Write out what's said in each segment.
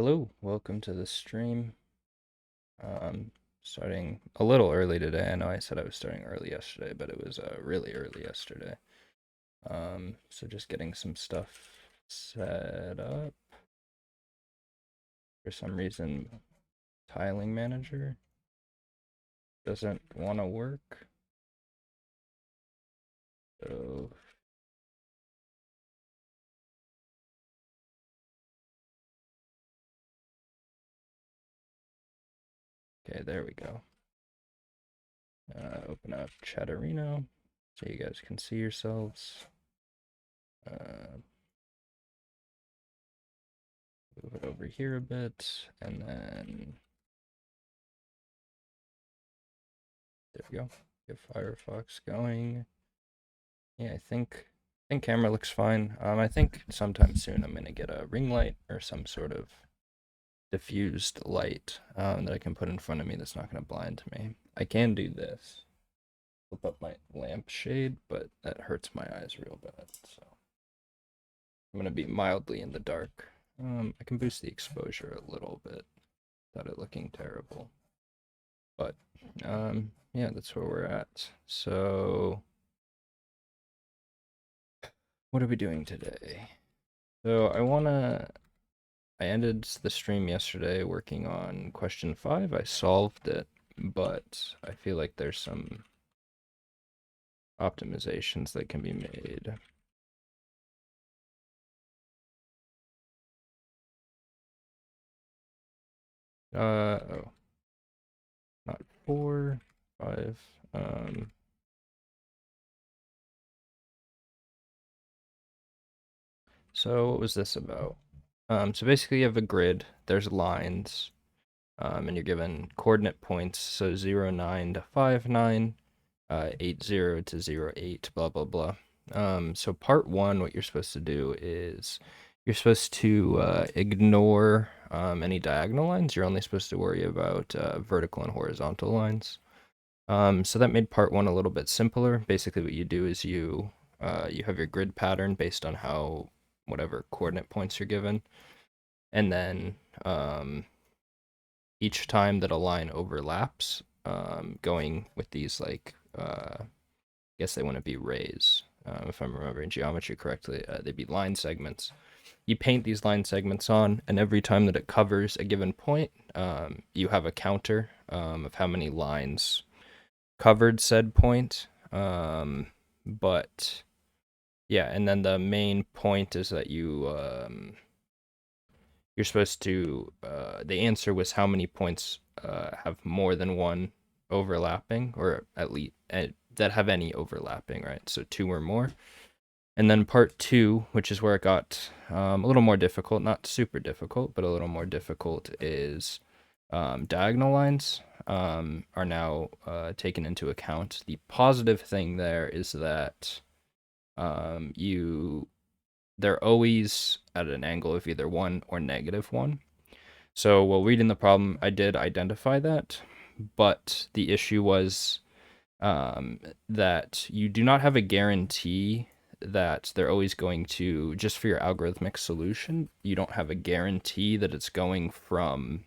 Hello, welcome to the stream. Starting a little early today. I know I said I was starting early yesterday, but it was really early yesterday. So just getting some stuff set up. For some reason, tiling manager doesn't want to work. So okay, there we go. Open up Chatterino so you guys can see yourselves. Move it over here a bit, and then there we go. Get Firefox going. Yeah, I think camera looks fine. I think sometime soon I'm gonna get a ring light or some sort of diffused light that I can put in front of me that's not gonna blind me. I can do this. Flip up my lampshade, but that hurts my eyes real bad, so I'm gonna be mildly in the dark. I can boost the exposure a little bit without it looking terrible. But yeah, that's where we're at. So what are we doing today? So I ended the stream yesterday working on question 5. I solved it, but I feel like there's some optimizations that can be made. Oh, not 4, 5. So what was this about? So basically you have a grid, there's lines, and you're given coordinate points, so 0, 9 to 5, 9, 8, 0 to 0, 8, blah, blah, blah. So part 1, what you're supposed to do is you're supposed to ignore any diagonal lines. You're only supposed to worry about vertical and horizontal lines. So that made part 1 a little bit simpler. Basically what you do is you have your grid pattern based on how whatever coordinate points you're given. And then each time that a line overlaps, going with these like, I guess they want to be rays. If I'm remembering geometry correctly, they'd be line segments. You paint these line segments on, and every time that it covers a given point, you have a counter of how many lines covered said point. But yeah, and then the main point is that you're supposed to the answer was how many points have more than one overlapping, or at least that have any overlapping, right? So 2 or more. And then part 2, which is where it got a little more difficult, not super difficult, but a little more difficult, is diagonal lines are now taken into account. The positive thing there is that you they're always at an angle of either 1 or -1. So while reading the problem, I did identify that, but the issue was um, that you do not have a guarantee that they're always going to, just for your algorithmic solution, you don't have a guarantee that it's going from,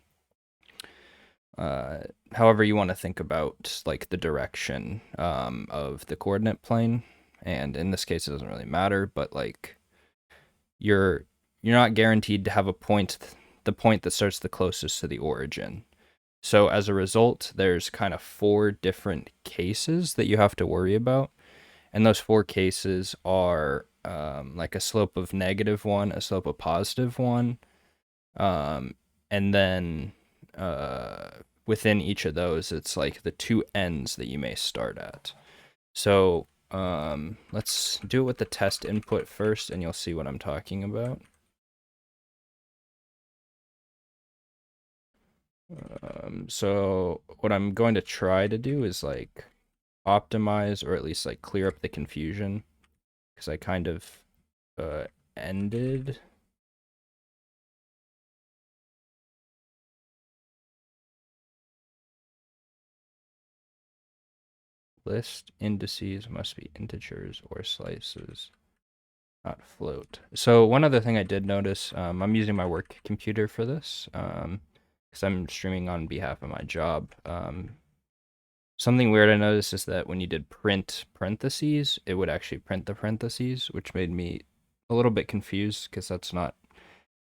uh, however you want to think about like the direction of the coordinate plane. And in this case, it doesn't really matter, but like you're you're not guaranteed to have the point that starts the closest to the origin. So as a result, there's kind of 4 different cases that you have to worry about. And those 4 cases are like a slope of -1, a slope of +1, and then uh, within each of those, it's like the 2 ends that you may start at. So let's do it with the test input first, and you'll see what I'm talking about. So what I'm going to try to do is like optimize, or at least like clear up the confusion, because I kind of uh, ended. List indices must be integers or slices. not float. So one other thing I did notice, I'm using my work computer for this, because I'm streaming on behalf of my job. Something weird I noticed is that when you did print parentheses, it would actually print the parentheses, which made me a little bit confused because that's not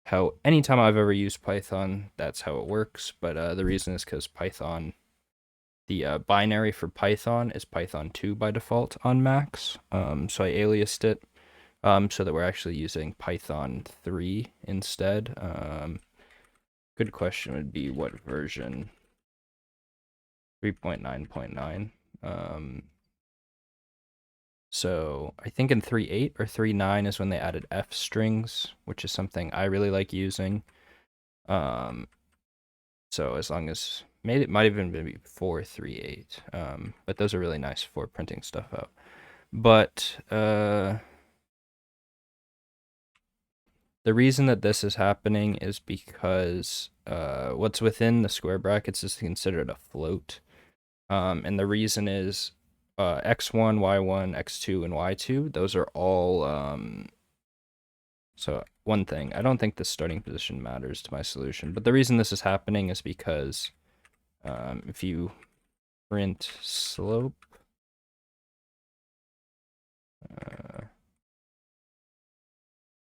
how, anytime I've ever used Python, that's how it works. But the reason is because Python, the binary for Python is Python 2 by default on Macs. So I aliased it so that we're actually using Python 3 instead. Good question would be what version? 3.9.9. So I think in 3.8 or 3.9 is when they added F strings, which is something I really like using. So as long as maybe it might even be before 3.8. But those are really nice for printing stuff out. But the reason that this is happening is because what's within the square brackets is considered a float. And the reason is x1, y1, x2, and y2, those are all so one thing, I don't think the starting position matters to my solution, but the reason this is happening is because if you print slope,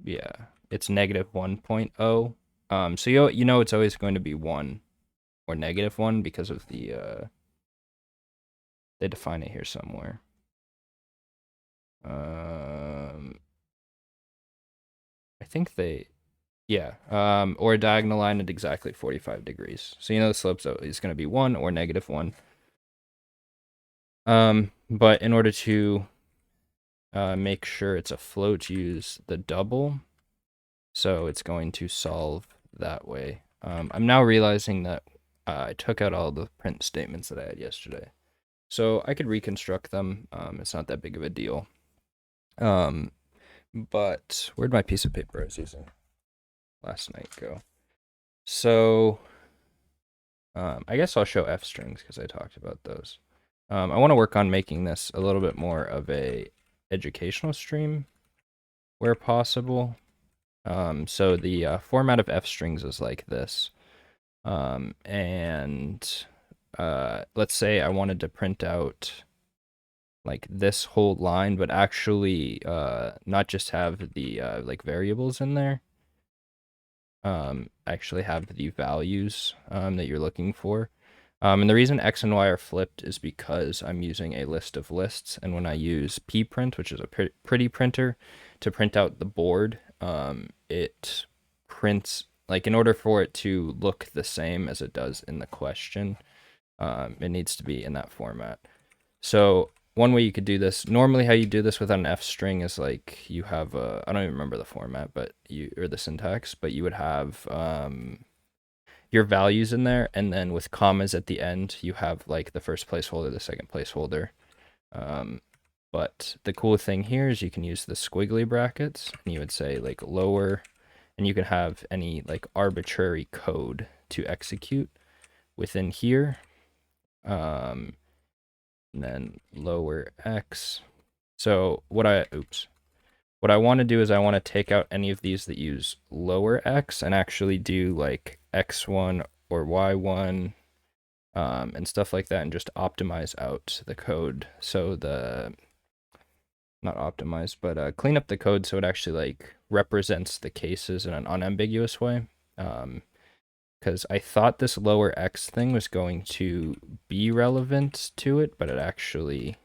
yeah, it's negative 1.0. So you know it's always going to be 1 or negative 1 because of the they define it here somewhere. I think they, yeah, or a diagonal line at exactly 45 degrees. So you know the slope's is going to be 1 or negative 1. But in order to make sure it's a float, use the double. So it's going to solve that way. I'm now realizing that I took out all the print statements that I had yesterday. So I could reconstruct them. It's not that big of a deal. But where'd my piece of paper I was using last night go? So I guess I'll show F strings because I talked about those. I want to work on making this a little bit more of a educational stream where possible. So the format of F strings is like this. And let's say I wanted to print out like this whole line, but actually not just have the like variables in there. Actually have the values that you're looking for. And the reason X and Y are flipped is because I'm using a list of lists, and when I use pprint, which is a pretty printer, to print out the board, it prints, like in order for it to look the same as it does in the question, it needs to be in that format. So one way you could do this, normally how you do this with an F string is like you have a, I don't even remember the format, but or the syntax, but you would have your values in there, and then with commas at the end, you have like the first placeholder, the second placeholder. But the cool thing here is you can use the squiggly brackets, and you would say like lower, and you can have any like arbitrary code to execute within here. And then lower X. So what I want to do is I want to take out any of these that use lower X and actually do like X1 or Y1 and stuff like that, and just optimize out the code. So not optimize, but clean up the code so it actually like represents the cases in an unambiguous way. Because I thought this lower X thing was going to be relevant to it, but it actually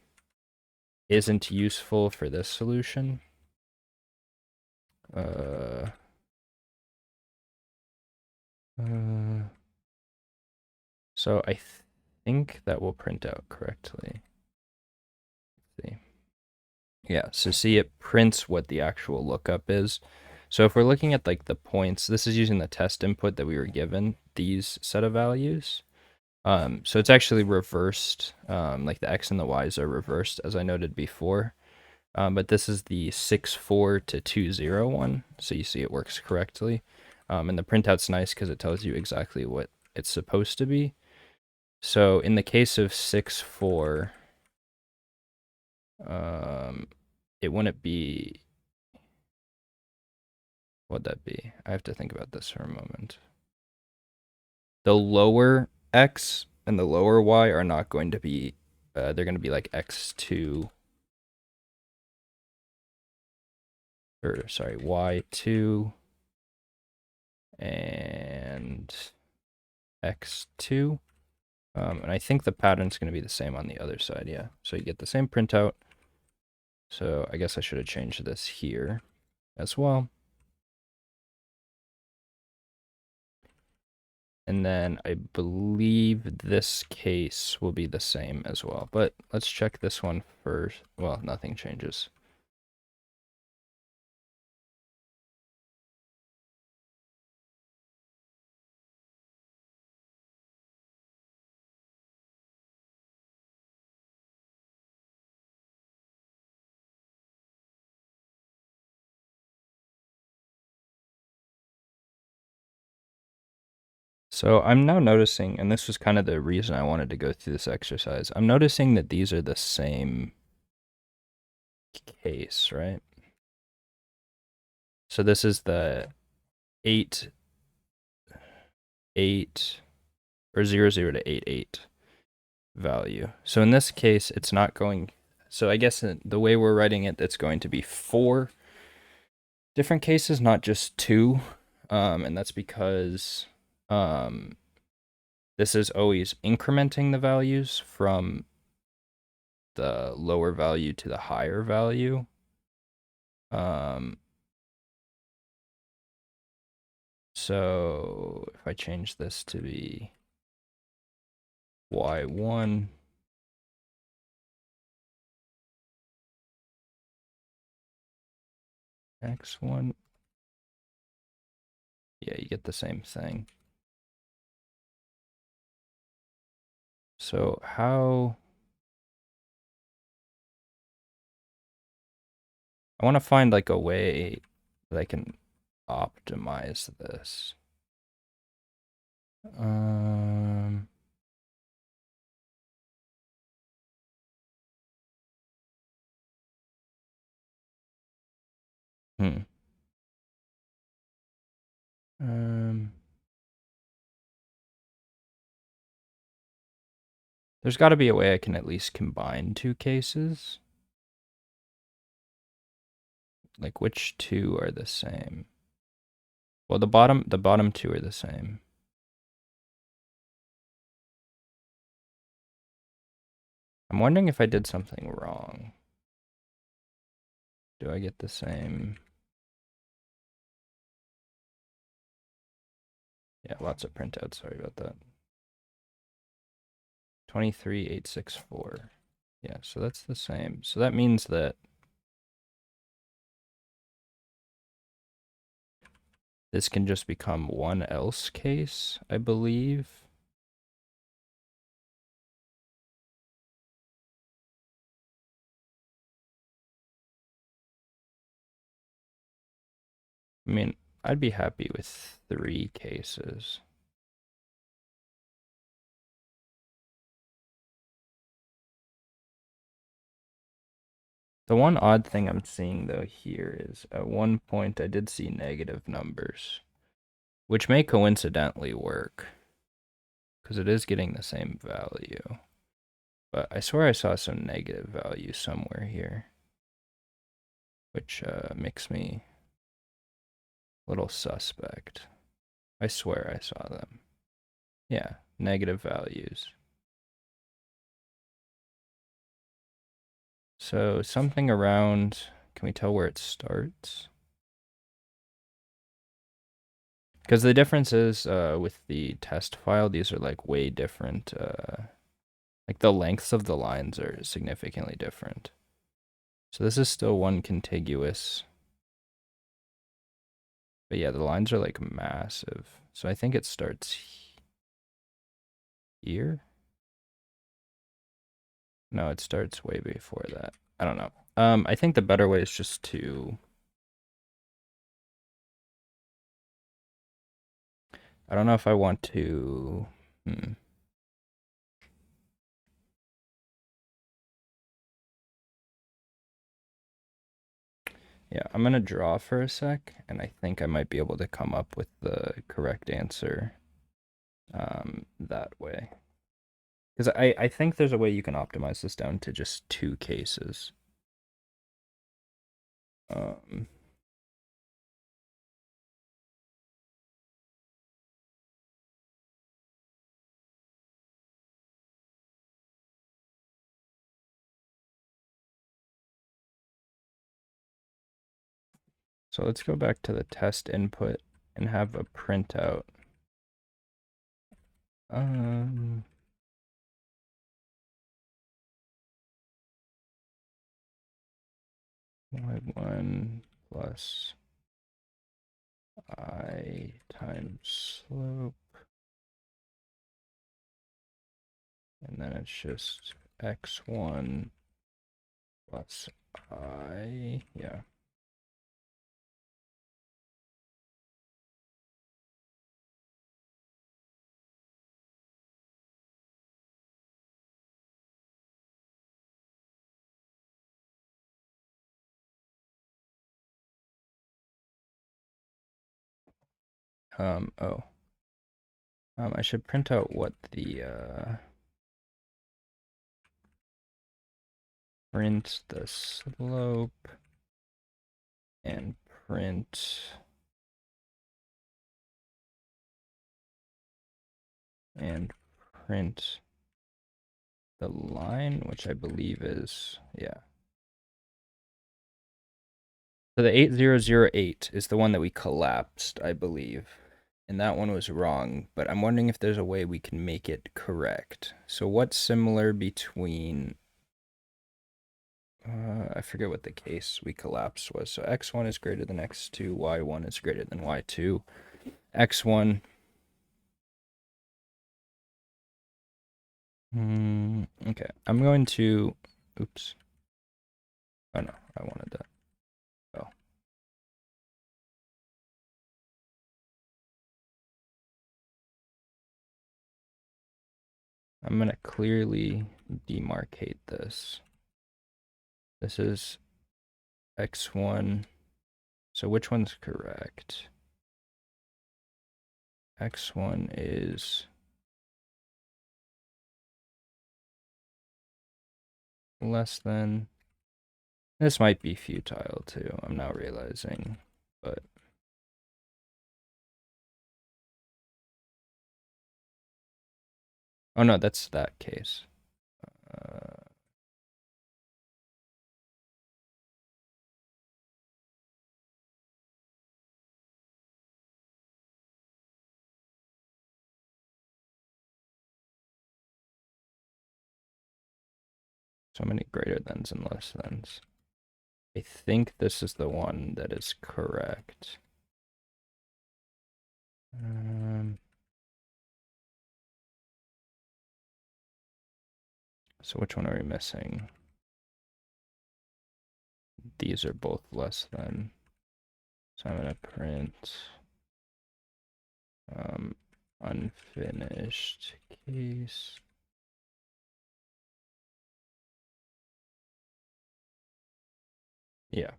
isn't useful for this solution. So I think that will print out correctly. Let's see. Yeah, so see, it prints what the actual lookup is. So if we're looking at like the points, this is using the test input that we were given, these set of values. So it's actually reversed, like the X and the Y's are reversed as I noted before. But this is the 64 to 201, so you see it works correctly. And the printout's nice because it tells you exactly what it's supposed to be. So in the case of 64, it wouldn't be, would that be? I have to think about this for a moment. The lower x and the lower y are not going to be, they're going to be like x2, or sorry, y2 and x2. And I think the pattern's going to be the same on the other side, yeah. So you get the same printout. So I guess I should have changed this here as well. And then I believe this case will be the same as well. But let's check this one first. Well, nothing changes. So I'm now noticing, and this was kind of the reason I wanted to go through this exercise, I'm noticing that these are the same case, right? So this is the 8, 8, or 0, 0 to 8, 8 value. So in this case, it's not going, so I guess the way we're writing it, it's going to be 4 different cases, not just 2. And that's because this is always incrementing the values from the lower value to the higher value. So if I change this to be y1, x1, yeah, you get the same thing. So how, I want to find like a way that I can optimize this. Hmm. There's got to be a way I can at least combine 2 cases. Like which 2 are the same? Well, the bottom 2 are the same. I'm wondering if I did something wrong. Do I get the same? Yeah, lots of printouts. Sorry about that. 23864. Yeah, so that's the same. So that means that this can just become one else case, I believe. I mean, I'd be happy with 3 cases. The one odd thing I'm seeing though here is at one point I did see negative numbers, which may coincidentally work because it is getting the same value. But I swear I saw some negative value somewhere here, which makes me a little suspect. I swear I saw them. Yeah, negative values. So something around, can we tell where it starts? Because the difference is with the test file, these are like way different. Like the lengths of the lines are significantly different. So this is still one contiguous. But yeah, the lines are like massive. So I think it starts here. No, it starts way before that. I don't know. I think the better way is just to, I don't know if I want to, Yeah, I'm gonna draw for a sec, and I think I might be able to come up with the correct answer that way. Because I think there's a way you can optimize this down to just two cases. Um, so let's go back to the test input and have a printout. Um, y1 plus I times slope, and then it's just x1 plus I, yeah. Oh. I should print out what the, print the slope and print the line, which I believe is, yeah. So the 8008 is the one that we collapsed, I believe. And that one was wrong, but I'm wondering if there's a way we can make it correct. So what's similar between, I forget what the case we collapsed was. So x1 is greater than x2, y1 is greater than y2. x1, okay, I'm going to, oops. Oh no, I wanted that. Oh. I'm going to clearly demarcate this. This is x1. So which one's correct? X1 is less than. This might be futile too, I'm now realizing, but. Oh no, that's that case. Uh, so many greater thans and less thans. I think this is the one that is correct. So which one are we missing? These are both less than. So I'm gonna print unfinished case. Yeah.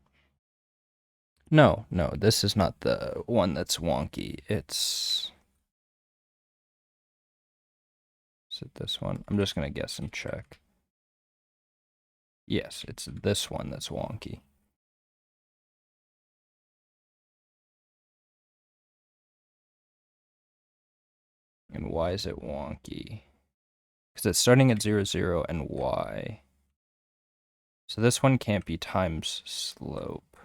No, this is not the one that's wonky. Is it this one? I'm just gonna guess and check. Yes, it's this one that's wonky. And why is it wonky? Because it's starting at 0, 0, and y. So this one can't be times slope.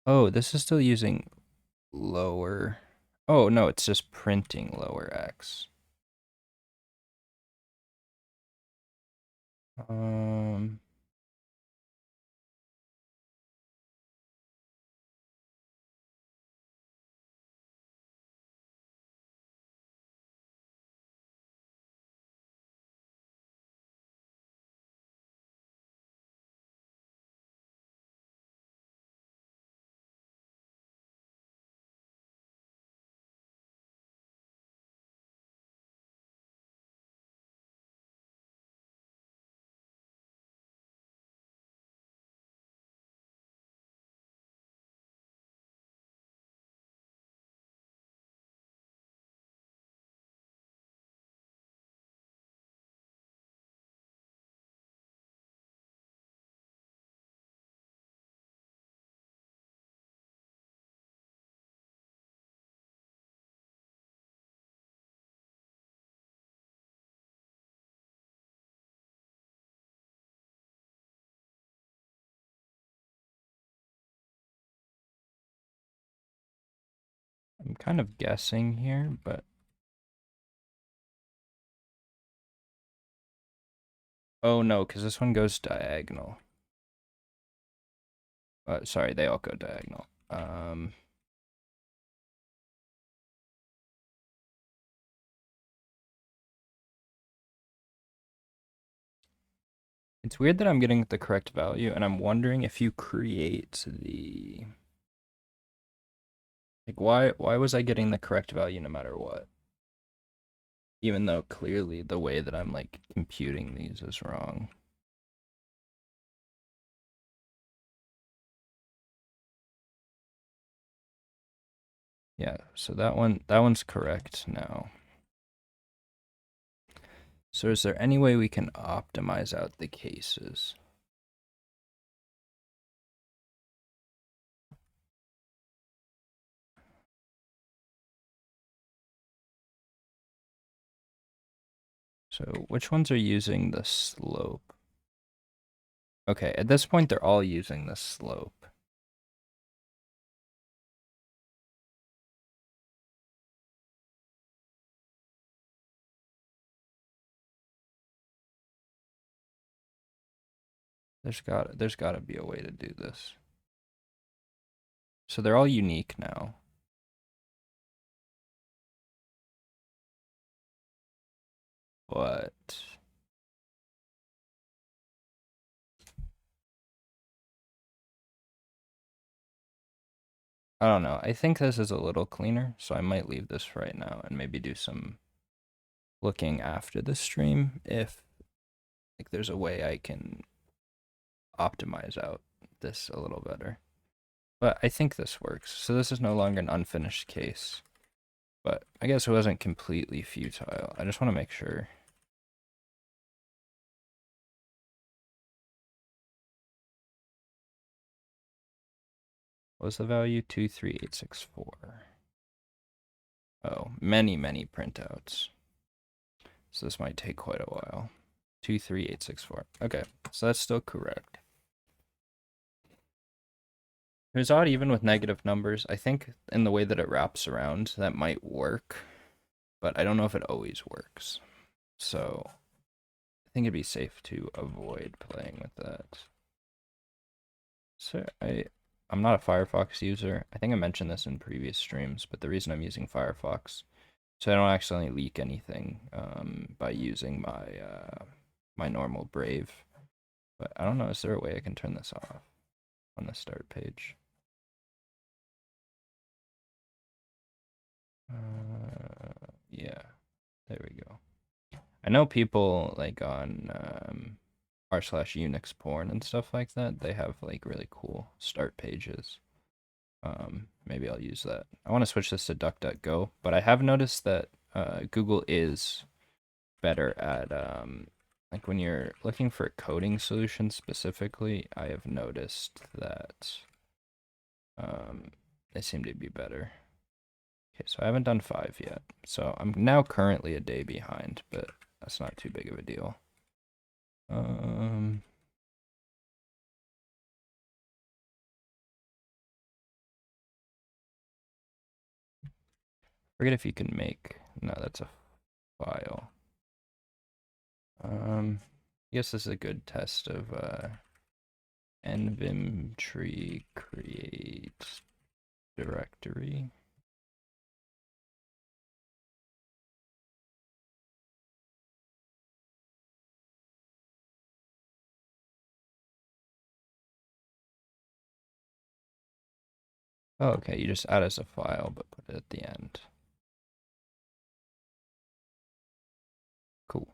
Oh, this is still using lower. Oh, no, it's just printing lower x. Um, kind of guessing here, but oh no, because this one goes diagonal. Sorry, they all go diagonal. It's weird that I'm getting the correct value, and I'm wondering if you create the like why was I getting the correct value no matter what? Even though clearly the way that I'm like computing these is wrong. Yeah, so that one's correct now. So is there any way we can optimize out the cases? So which ones are using the slope? Okay, at this point they're all using the slope. There's got to be a way to do this. So they're all unique now. But I don't know. I think this is a little cleaner, so I might leave this right now and maybe do some looking after the stream if like there's a way I can optimize out this a little better. But I think this works. So this is no longer an unfinished case. But I guess it wasn't completely futile. I just want to make sure. What was the value? 23864. Oh, many printouts. So this might take quite a while. 23864. Okay, so that's still correct. It was odd even with negative numbers. I think in the way that it wraps around, that might work, but I don't know if it always works. So I think it'd be safe to avoid playing with that. So I'm not a Firefox user. I think I mentioned this in previous streams, but the reason I'm using Firefox, so I don't accidentally leak anything by using my normal Brave. But I don't know, is there a way I can turn this off on the start page? Yeah, there we go. I know people like on r/Unix porn and stuff like that, they have like really cool start pages. Maybe I'll use that. I want to switch this to DuckDuckGo, but I have noticed that Google is better at like when you're looking for a coding solution specifically, I have noticed that they seem to be better. Okay, so I haven't done 5 yet. So I'm now currently a day behind, but that's not too big of a deal. Forget if you can make. No, that's a file. I guess this is a good test of nvim tree create directory. Oh, okay, you just add as a file, but put it at the end. Cool.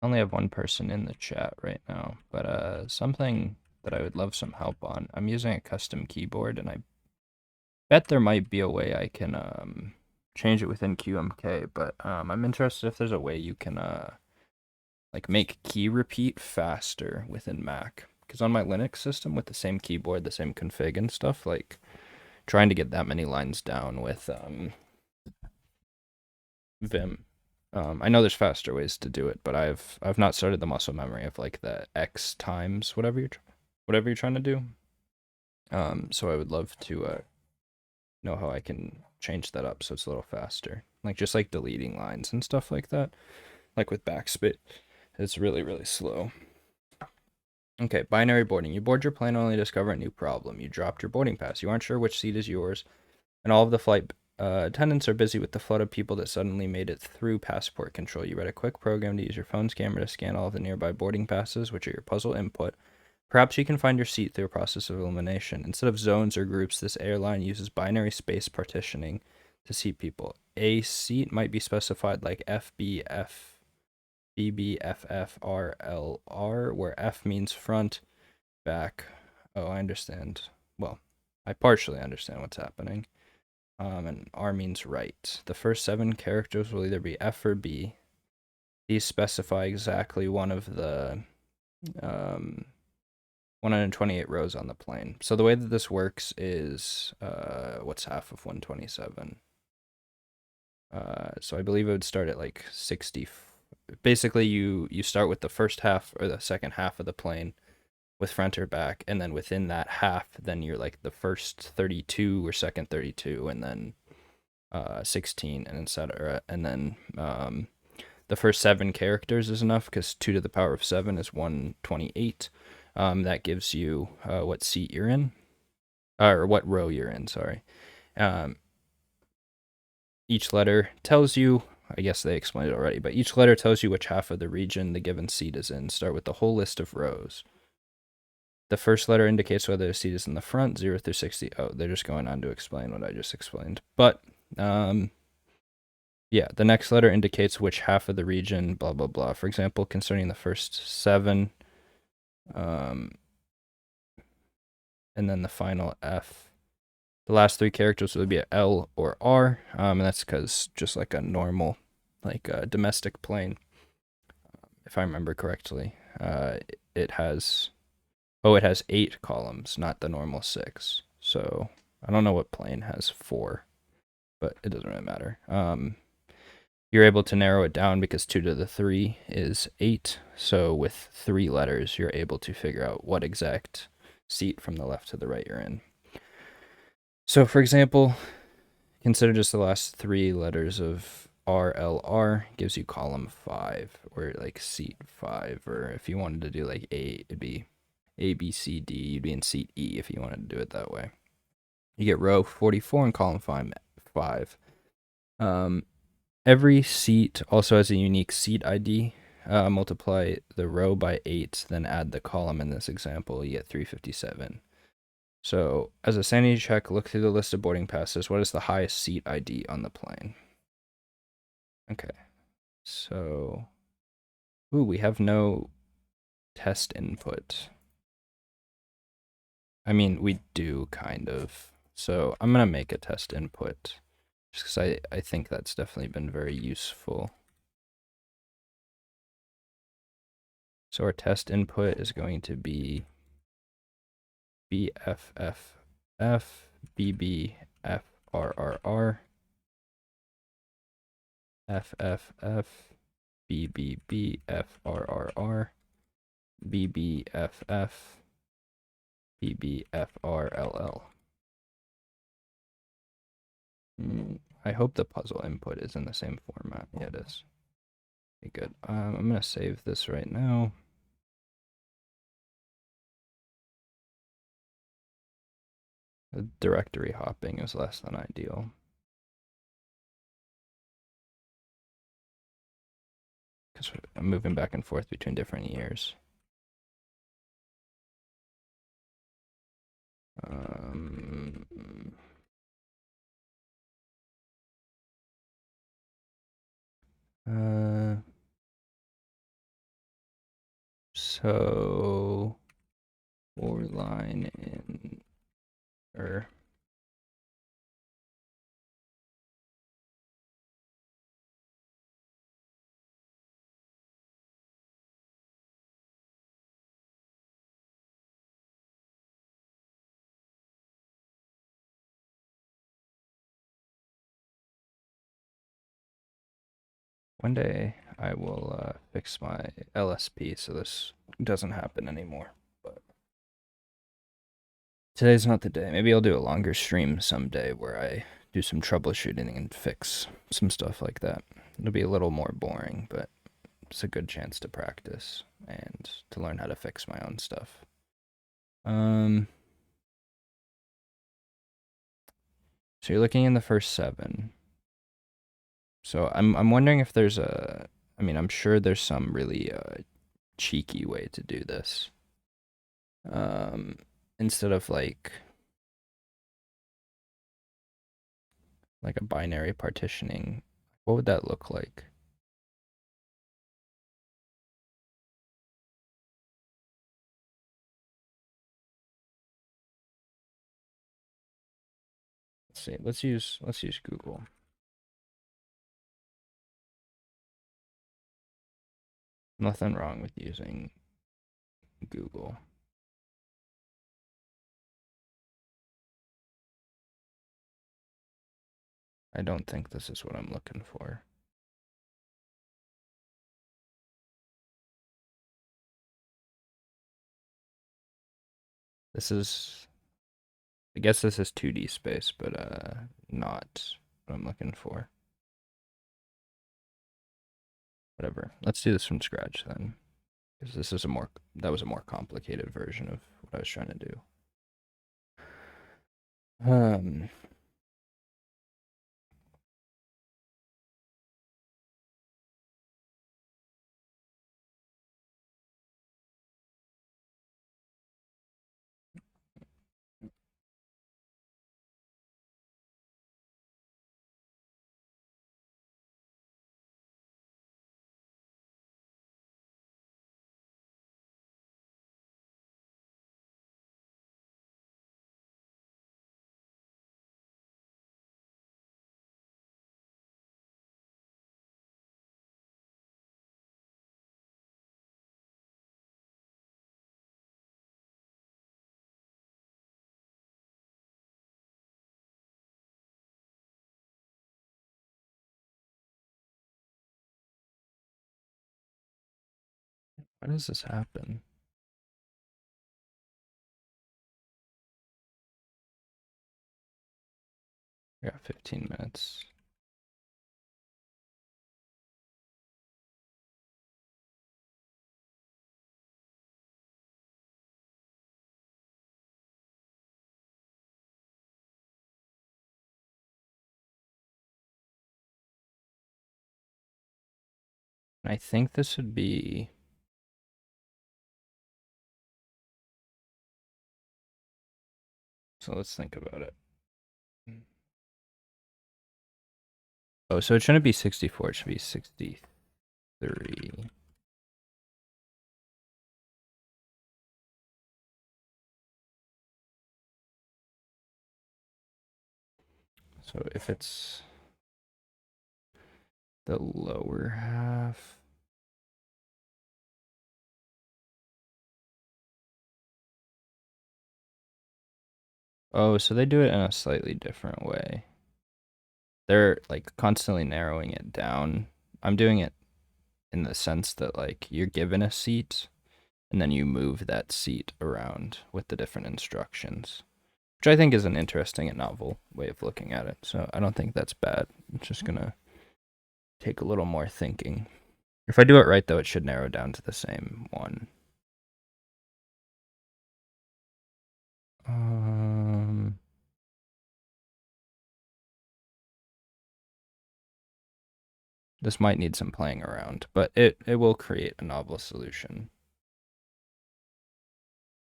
I only have one person in the chat right now, but something that I would love some help on. I'm using a custom keyboard, and I bet there might be a way I can change it within QMK, but I'm interested if there's a way you can like make key repeat faster within Mac. Because on my Linux system with the same keyboard, the same config and stuff, like trying to get that many lines down with Vim. I know there's faster ways to do it, but I've not started the muscle memory of like the X times whatever you're trying to do. So I would love to know how I can change that up so it's a little faster. Like just like deleting lines and stuff like that. Like with backspit, it's really, really slow. Okay, binary boarding. You board your plane only to discover a new problem. You dropped your boarding pass. You aren't sure which seat is yours, and all of the flight attendants are busy with the flood of people that suddenly made it through passport control. You read a quick program to use your phone's camera to scan all of the nearby boarding passes, which are your puzzle input. Perhaps you can find your seat through a process of elimination. Instead of zones or groups, this airline uses binary space partitioning to seat people. A seat might be specified like FBF, BBFFRLR, where F means front, back. Oh, I understand. Well, I partially understand what's happening. And R means right. The first 7 characters will either be F or B. These specify exactly one of the 128 rows on the plane. So the way that this works is, what's half of 127? So I believe it would start at like 60. Basically, you start with the first half or the second half of the plane with front or back, and then within that half, then you're like the first 32 or second 32, and then 16, and etc. And then the first 7 characters is enough because 2 to the power of 7 is 128. That gives you what seat you're in, or what row you're in, sorry. Each letter tells you, I guess they explained it already, but each letter tells you which half of the region the given seat is in. Start with the whole list of rows. The first letter indicates whether the seat is in the front, 0 through 60. Oh, they're just going on to explain what I just explained. But, yeah, the next letter indicates which half of the region, blah, blah, blah. For example, concerning the first 7, and then the final F. The last 3 characters would be a L or R, and that's because just like a normal, like a domestic plane, if I remember correctly, it has 8 columns, not the normal 6. So I don't know what plane has 4, but it doesn't really matter. You're able to narrow it down because 2 to the 3 is 8. So with 3 letters, you're able to figure out what exact seat from the left to the right you're in. So for example, consider just the last 3 letters of RLR gives you column 5, or like seat 5, or if you wanted to do like A, it'd be A, B, C, D. You'd be in seat E if you wanted to do it that way. You get row 44 in column 5. Every seat also has a unique seat ID. Multiply the row by 8, then add the column in this example, you get 357. So, as a sanity check, look through the list of boarding passes. What is the highest seat ID on the plane? Okay, so, ooh, we have no test input. I mean, we do, kind of. So, I'm going to make a test input, just because I think that's definitely been very useful. So, our test input is going to be BFFF, BBFRRR, FFF, BBBFRRR, BBFF, BBFRLL. I hope the puzzle input is in the same format. Yeah, it is. Okay, good. I'm going to save this right now. The directory hopping is less than ideal. Because I'm moving back and forth between different years. So for line in or one day I will fix my LSP so this doesn't happen anymore. But today's not the day. Maybe I'll do a longer stream someday where I do some troubleshooting and fix some stuff like that. It'll be a little more boring, but it's a good chance to practice and to learn how to fix my own stuff. So you're looking in the first 7. So I'm wondering if there's I mean, I'm sure there's some really cheeky way to do this. Instead of like a binary partitioning, what would that look like? Let's see. Let's use Google. Nothing wrong with using Google. I don't think this is what I'm looking for. This is, I guess this is 2D space, but not what I'm looking for. Whatever. Let's do this from scratch then, because this is that was a more complicated version of what I was trying to do. Why does this happen? I got 15 minutes. I think this would be, so let's think about it. Oh, so it shouldn't be 64, it should be 63. So if it's the lower half, oh, so they do it in a slightly different way. They're like constantly narrowing it down. I'm doing it in the sense that like you're given a seat and then you move that seat around with the different instructions, which I think is an interesting and novel way of looking at it. So I don't think that's bad. It's just gonna take a little more thinking. If I do it right, though, it should narrow down to the same one. This might need some playing around, but it will create a novel solution.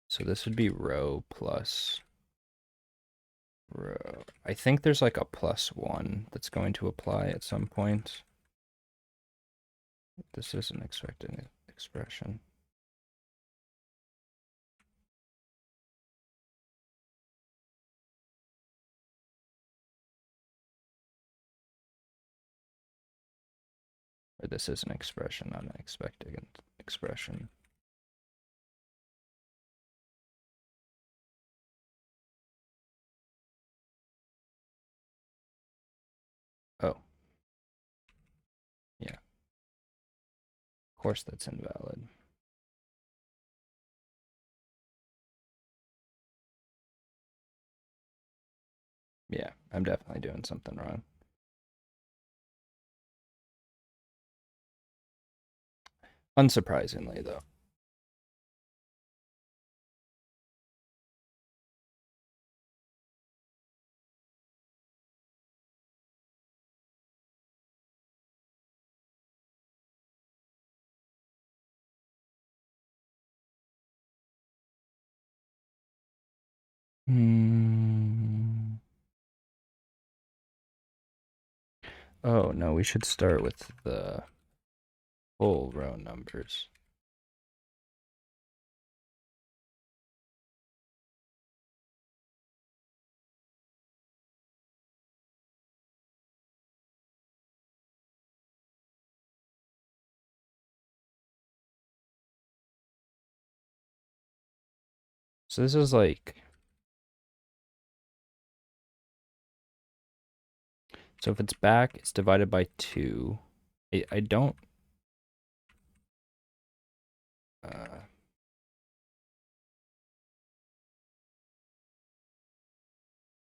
So this would be row plus row. I think there's like a +1 that's going to apply at some point. This is an expected expression. Or this is an expression, not an expected expression. Oh. Yeah. Of course that's invalid. Yeah, I'm definitely doing something wrong. Unsurprisingly, though. Hmm. Oh, no, we should start with the full row numbers. So this is like, so if it's back, it's divided by 2. I don't, uh,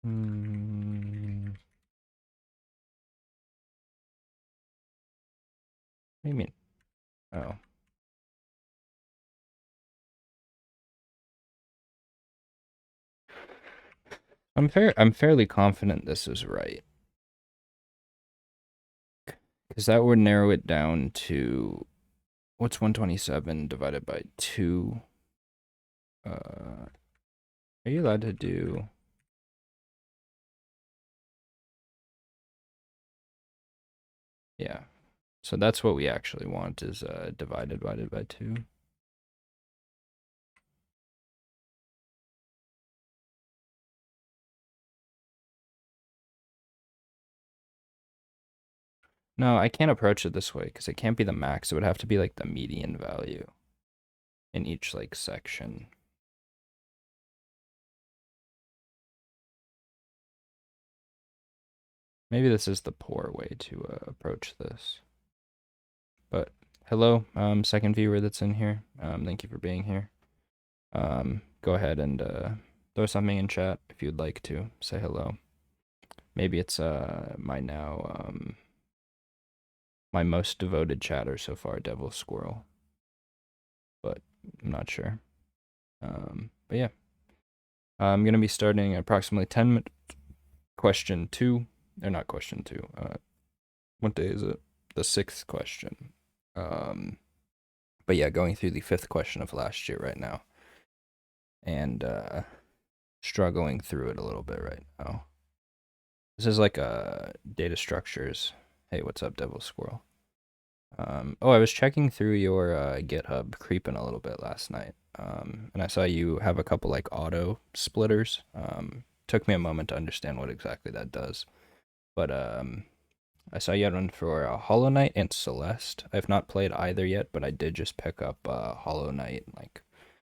hmm, what do you mean? Oh. I'm fairly confident this is right. Because that would narrow it down to, what's 127 divided by 2? Are you allowed to do, yeah. So that's what we actually want is divided by 2. No, I can't approach it this way because it can't be the max. It would have to be like the median value in each like section. Maybe this is the poor way to approach this. But hello, second viewer that's in here. Thank you for being here. Go ahead and throw something in chat if you'd like to say hello. Maybe it's my now my most devoted chatter so far, Devil Squirrel. But I'm not sure. But yeah. I'm gonna be starting approximately 10 minutes. Question 2, or not question 2. What day is it? The 6th question. But yeah, going through the 5th question of last year right now, and struggling through it a little bit right now. This is like data structures. Hey, what's up, Devil Squirrel? Oh, I was checking through your GitHub, creeping a little bit last night, and I saw you have a couple like auto splitters. Took me a moment to understand what exactly that does, but I saw you had one for Hollow Knight and Celeste. I've not played either yet, but I did just pick up Hollow Knight, like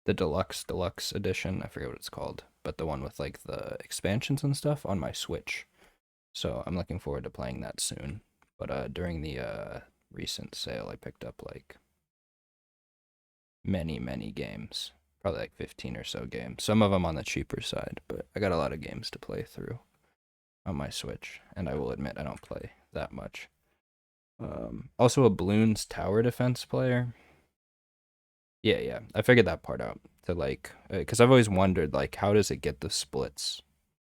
the deluxe edition. I forget what it's called, but the one with like the expansions and stuff on my Switch. So I'm looking forward to playing that soon. But during the recent sale, I picked up like many games, probably like 15 or so games. Some of them on the cheaper side, but I got a lot of games to play through on my Switch, and I will admit I don't play that much. Also a Bloons tower defense player. Yeah. I figured that part out to like, because I've always wondered like, how does it get the splits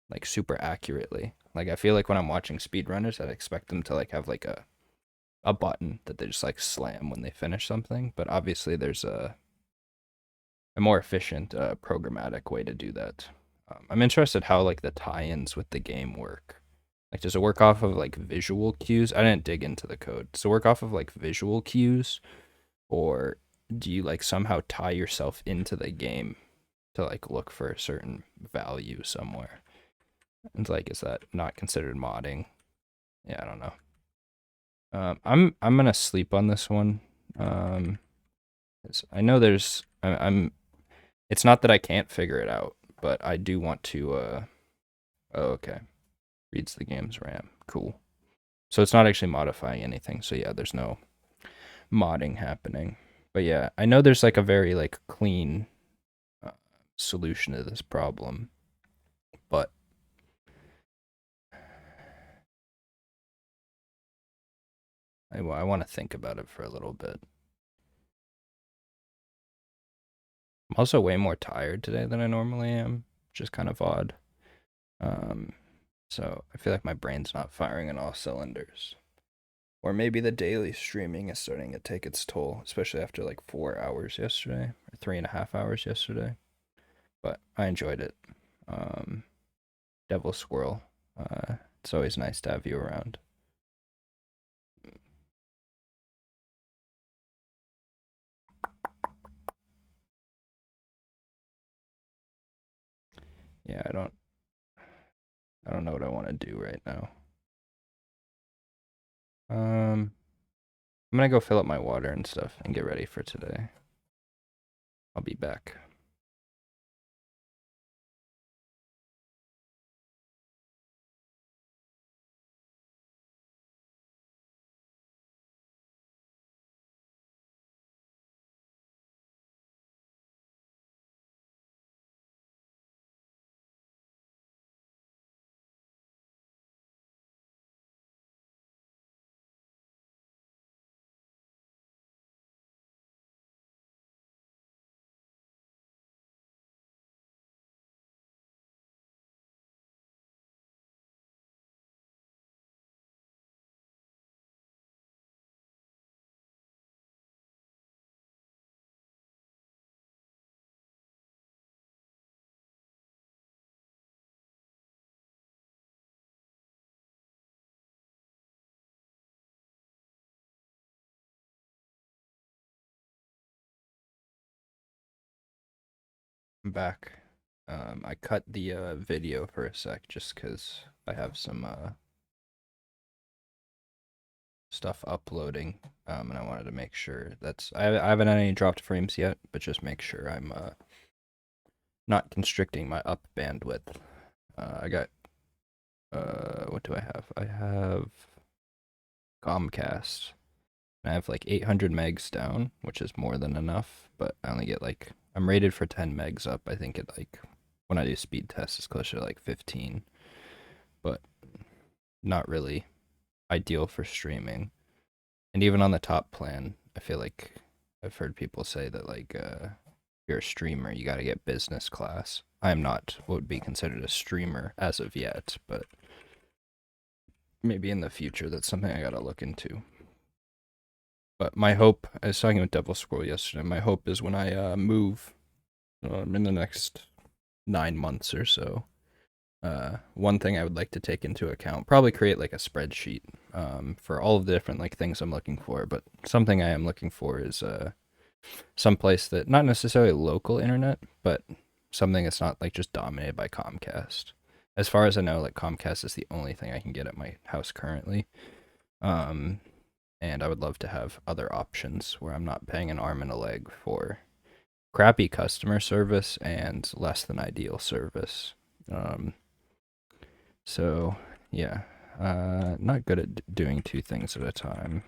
like super accurately? Like, I feel like when I'm watching speedrunners, I'd expect them to like have like a button that they just like slam when they finish something. But obviously, there's a more efficient programmatic way to do that. I'm interested how like the tie-ins with the game work. Like, does it work off of like visual cues? I didn't dig into the code. Does it work off of like visual cues, or do you like somehow tie yourself into the game to like look for a certain value somewhere? And like, is that not considered modding? Yeah, I don't know. I'm gonna sleep on this one. Um, I know I'm. It's not that I can't figure it out, but I do want to. Oh, okay. Reads the game's RAM. Cool. So it's not actually modifying anything. So yeah, there's no modding happening. But yeah, I know there's like a very like clean uh, solution to this problem, but I want to think about it for a little bit. I'm also way more tired today than I normally am, which is kind of odd. Um, so I feel like my brain's not firing on all cylinders. Or maybe the daily streaming is starting to take its toll, especially after like 4 hours yesterday, or 3.5 hours yesterday. But I enjoyed it. Um, Devil Squirrel. It's always nice to have you around. Yeah, I don't know what I want to do right now. I'm gonna go fill up my water and stuff and get ready for today. I'll be back. I'm back. I cut the video for a sec just because I have some stuff uploading, and I wanted to make sure I haven't had any dropped frames yet, but just make sure I'm not constricting my up bandwidth. I got what do I have? I have Comcast. I have like 800 megs down, which is more than enough, but I only get like I'm rated for 10 megs up. I think it like when I do speed tests, it's closer to like 15, but not really ideal for streaming. And even on the top plan, I feel like I've heard people say that like if you're a streamer, you got to get business class. I am not what would be considered a streamer as of yet, but maybe in the future that's something I got to look into. But my hope, I was talking with Devil Squirrel yesterday. My hope is when I move in the next 9 months or so. One thing I would like to take into account, probably create like a spreadsheet for all of the different like things I'm looking for. But something I am looking for is some place that not necessarily local internet, but something that's not like just dominated by Comcast. As far as I know, like Comcast is the only thing I can get at my house currently. Um, and I would love to have other options where I'm not paying an arm and a leg for crappy customer service and less than ideal service. Um, so yeah, not good at doing two things at a time.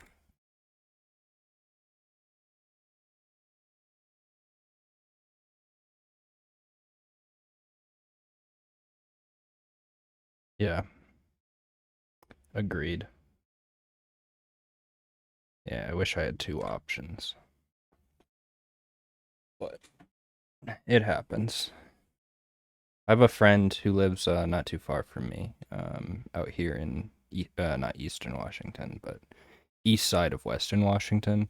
Yeah, agreed. Yeah, I wish I had two options, but it happens. I have a friend who lives not too far from me, out here in not Eastern Washington, but east side of Western Washington.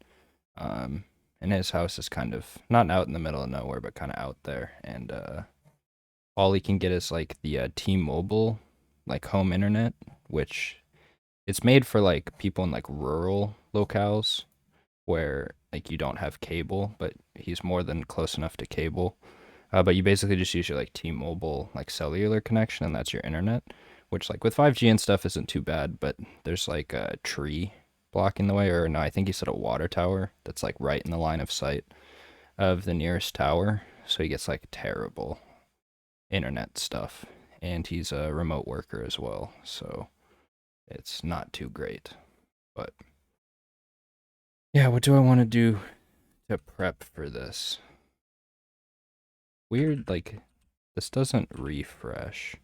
Um, and his house is kind of not out in the middle of nowhere, but kind of out there. And all he can get is like the T-Mobile, like home internet, which it's made for like people in like rural locales where like you don't have cable, but he's more than close enough to cable. But you basically just use your like T-Mobile like cellular connection, and that's your internet. Which like with 5G and stuff isn't too bad, but there's like a tree. blocking the way, or no, I think he said a water tower that's like right in the line of sight of the nearest tower. So he gets like terrible internet stuff. And he's a remote worker as well, so it's not too great. But yeah, what do I want to do to prep for this? Weird, like, this doesn't refresh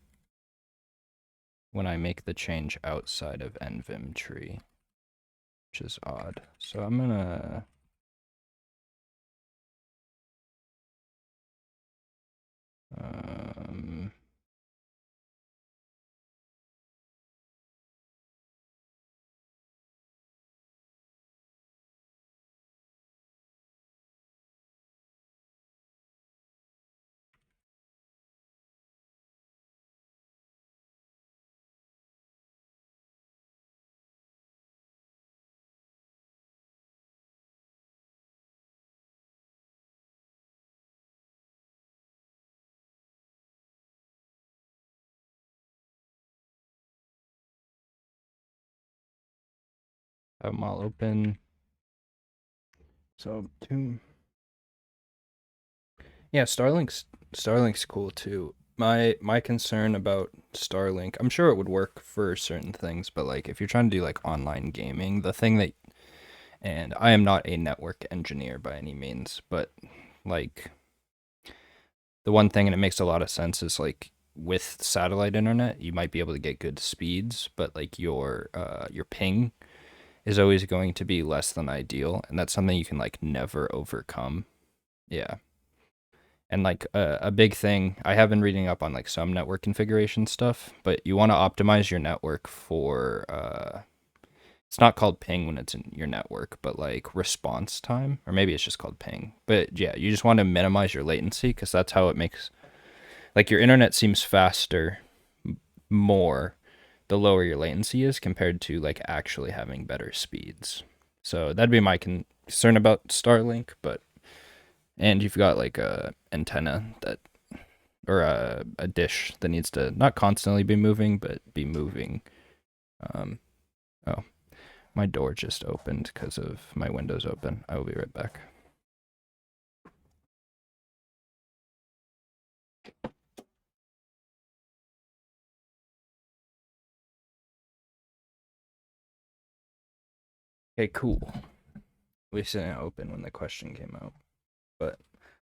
when I make the change outside of NVim tree, which is odd. So I'm gonna have them all open. So yeah, Starlink's cool too. My concern about Starlink, I'm sure it would work for certain things, but like if you're trying to do like online gaming, the thing that, and I am not a network engineer by any means, but like the one thing, and it makes a lot of sense, is like with satellite internet, you might be able to get good speeds, but like your ping is always going to be less than ideal, and that's something you can like never overcome. Yeah. And like a big thing, I have been reading up on like some network configuration stuff, but you want to optimize your network for it's not called ping when it's in your network, but like response time, or maybe it's just called ping. But yeah, you just want to minimize your latency because that's how it makes like your internet seems faster more the lower your latency is compared to like actually having better speeds. So that'd be my concern about Starlink, but and you've got like a antenna that or a dish that needs to not constantly be moving but be moving. Oh, my door just opened because of my windows open. I will be right back. Okay, cool. We didn't open when the question came out, but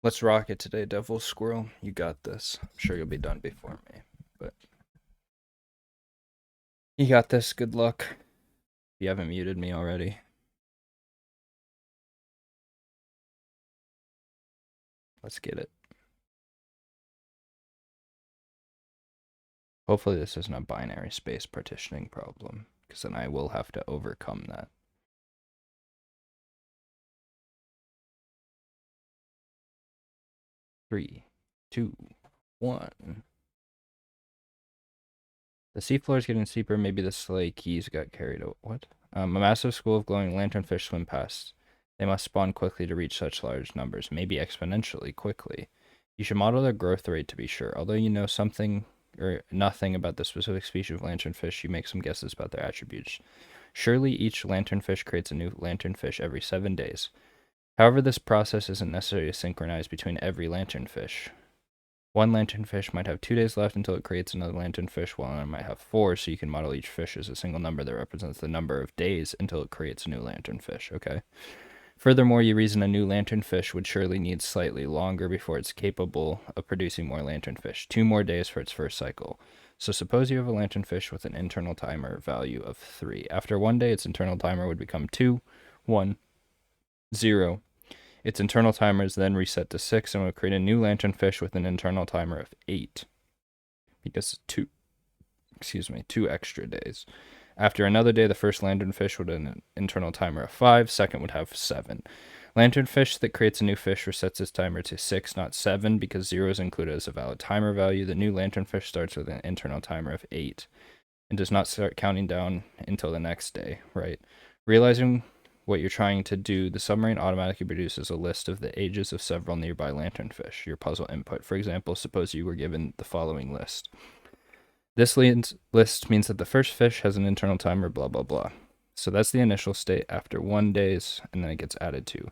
let's rock it today, Devil Squirrel. You got this. I'm sure you'll be done before me, but you got this. Good luck. If you haven't muted me already. Let's get it. Hopefully this isn't a binary space partitioning problem, because then I will have to overcome that. 3, 2, 1. The seafloor is getting steeper. Maybe the sleigh keys got carried out. What? A massive school of glowing lanternfish swim past. They must spawn quickly to reach such large numbers, maybe exponentially quickly. You should model their growth rate to be sure. Although you know something or nothing about the specific species of lanternfish, you make some guesses about their attributes. Surely each lanternfish creates a new lanternfish every 7 days. However, this process isn't necessarily synchronized between every lanternfish. One lanternfish might have 2 days left until it creates another lanternfish, while another might have 4, so you can model each fish as a single number that represents the number of days until it creates a new lanternfish, okay? Furthermore, you reason a new lanternfish would surely need slightly longer before it's capable of producing more lanternfish, 2 more days for its first cycle. So suppose you have a lanternfish with an internal timer value of 3. After 1 day, its internal timer would become 2, 1, 0. Its internal timer is then reset to 6 and will create a new lanternfish with an internal timer of 8. Because 2 extra days. After another day, the first lanternfish would have an internal timer of 5, second would have 7. Lanternfish that creates a new fish resets its timer to 6, not 7, because 0 is included as a valid timer value. The new lanternfish starts with an internal timer of 8 and does not start counting down until the next day, right? Realizing what you're trying to do, the submarine automatically produces a list of the ages of several nearby lanternfish, your puzzle input. For example, suppose you were given the following list. This list means that the first fish has an internal timer, blah, blah, blah. So that's the initial state after 1 days, and then it gets added to.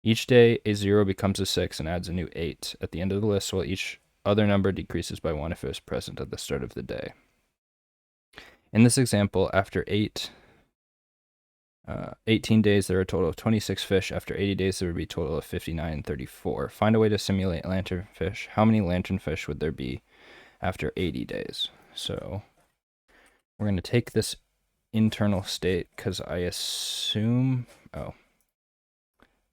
Each day, a 0 becomes a 6 and adds a new 8 at the end of the list, while each other number decreases by 1 if it was present at the start of the day. In this example, after 18 days, there are a total of 26 fish. After 80 days, there would be a total of 59 and 34. Find a way to simulate lanternfish. How many lanternfish would there be after 80 days? So we're going to take this internal state because I assume, oh,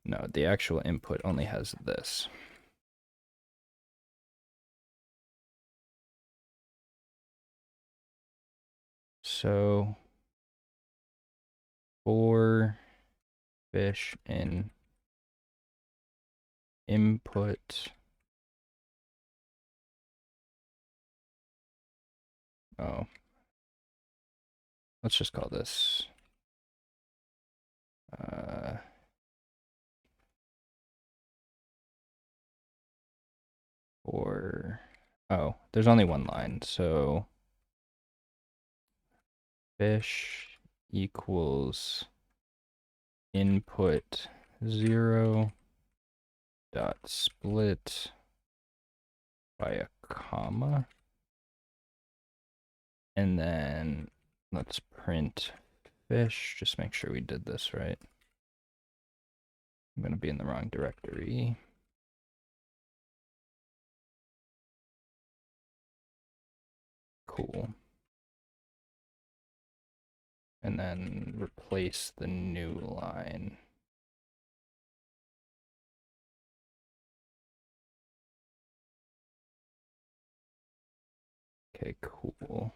no, the actual input only has this. So 4 fish in input. Oh, let's just call this or oh, there's only one line, so fish equals input 0 dot split by a comma, and then let's print fish. Just make sure we did this right. I'm going to be in the wrong directory. Cool. And then replace the new line. Okay, cool.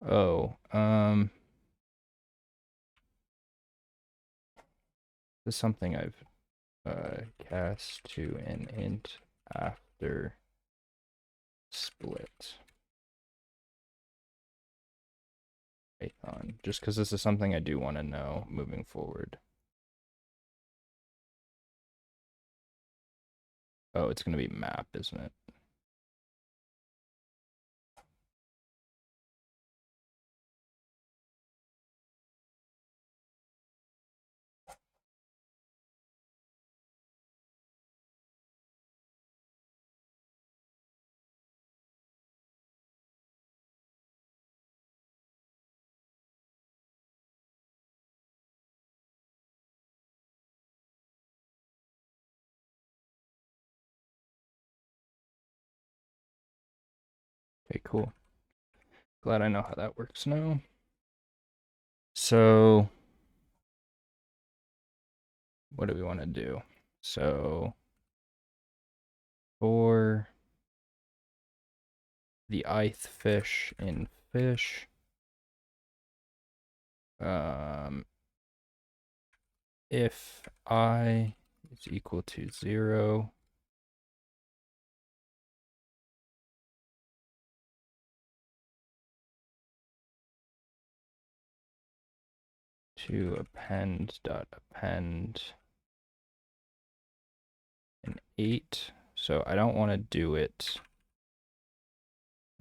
Oh, this is something I've cast to an int after split. Python, just because this is something I do want to know moving forward. Oh, it's going to be map, isn't it? Okay, cool. Glad I know how that works now. So, what do we want to do? So, for the ith fish in fish, if I is equal to 0, to append dot append an 8. So I don't want to do it.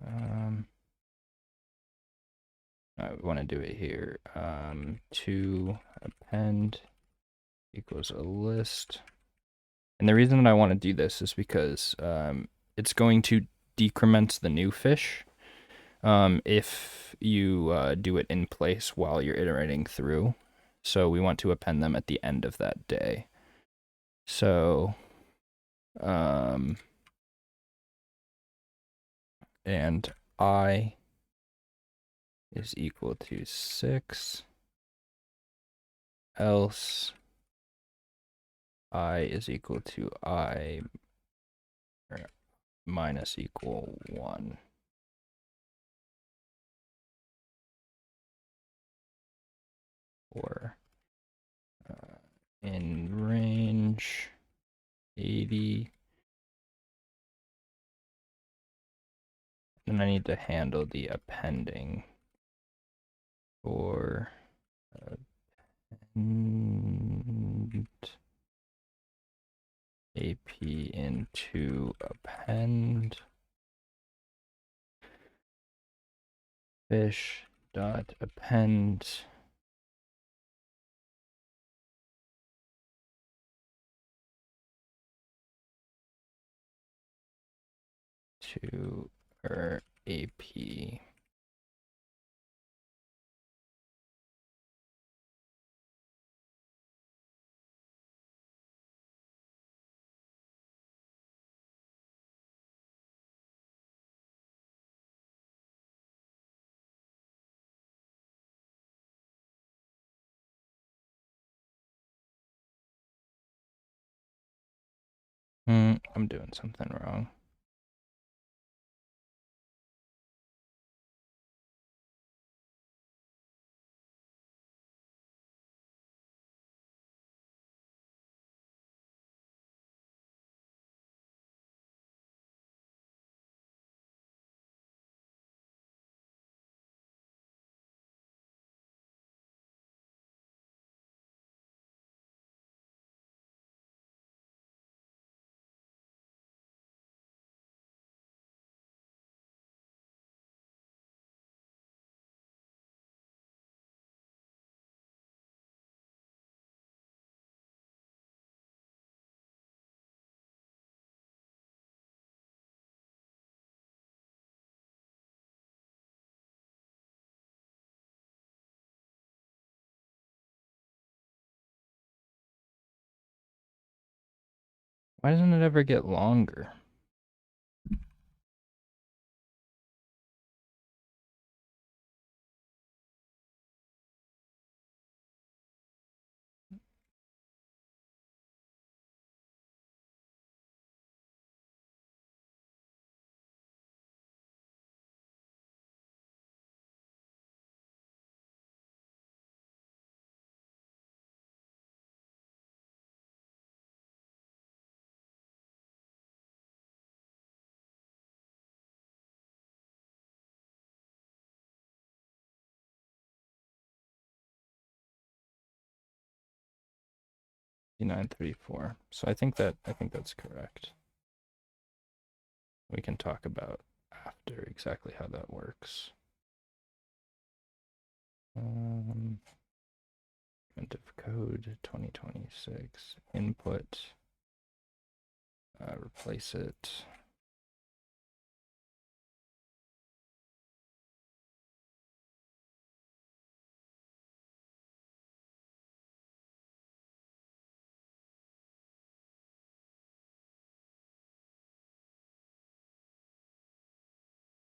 I want to do it here. To append equals a list. And the reason that I want to do this is because it's going to decrement the new fish if you do it in place while you're iterating through. So we want to append them at the end of that day. So, and I is equal to 6, else I is equal to I minus equal 1. Or in range 80. And I need to handle the appending for AP into append fish dot append to her AP. I'm doing something wrong. Why doesn't it ever get longer? $9.34. So I think that's correct. We can talk about after exactly how that works. Print of code 2026 input. Replace it.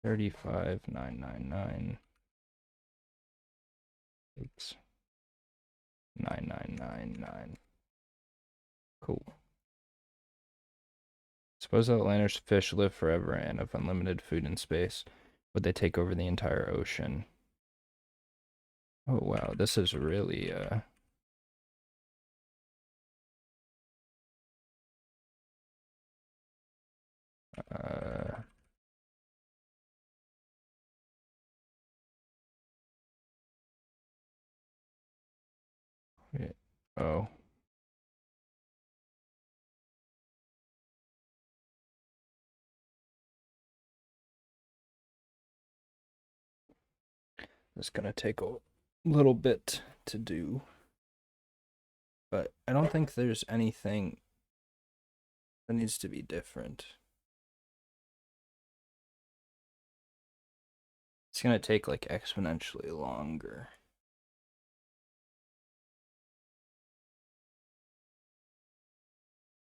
$35,999. Oops. 9999. Cool. Suppose outlandish fish live forever and have unlimited food and space. Would they take over the entire ocean? Oh wow, this is really uh wait. Oh. It's gonna take a little bit to do. But I don't think there's anything that needs to be different. It's gonna take like exponentially longer.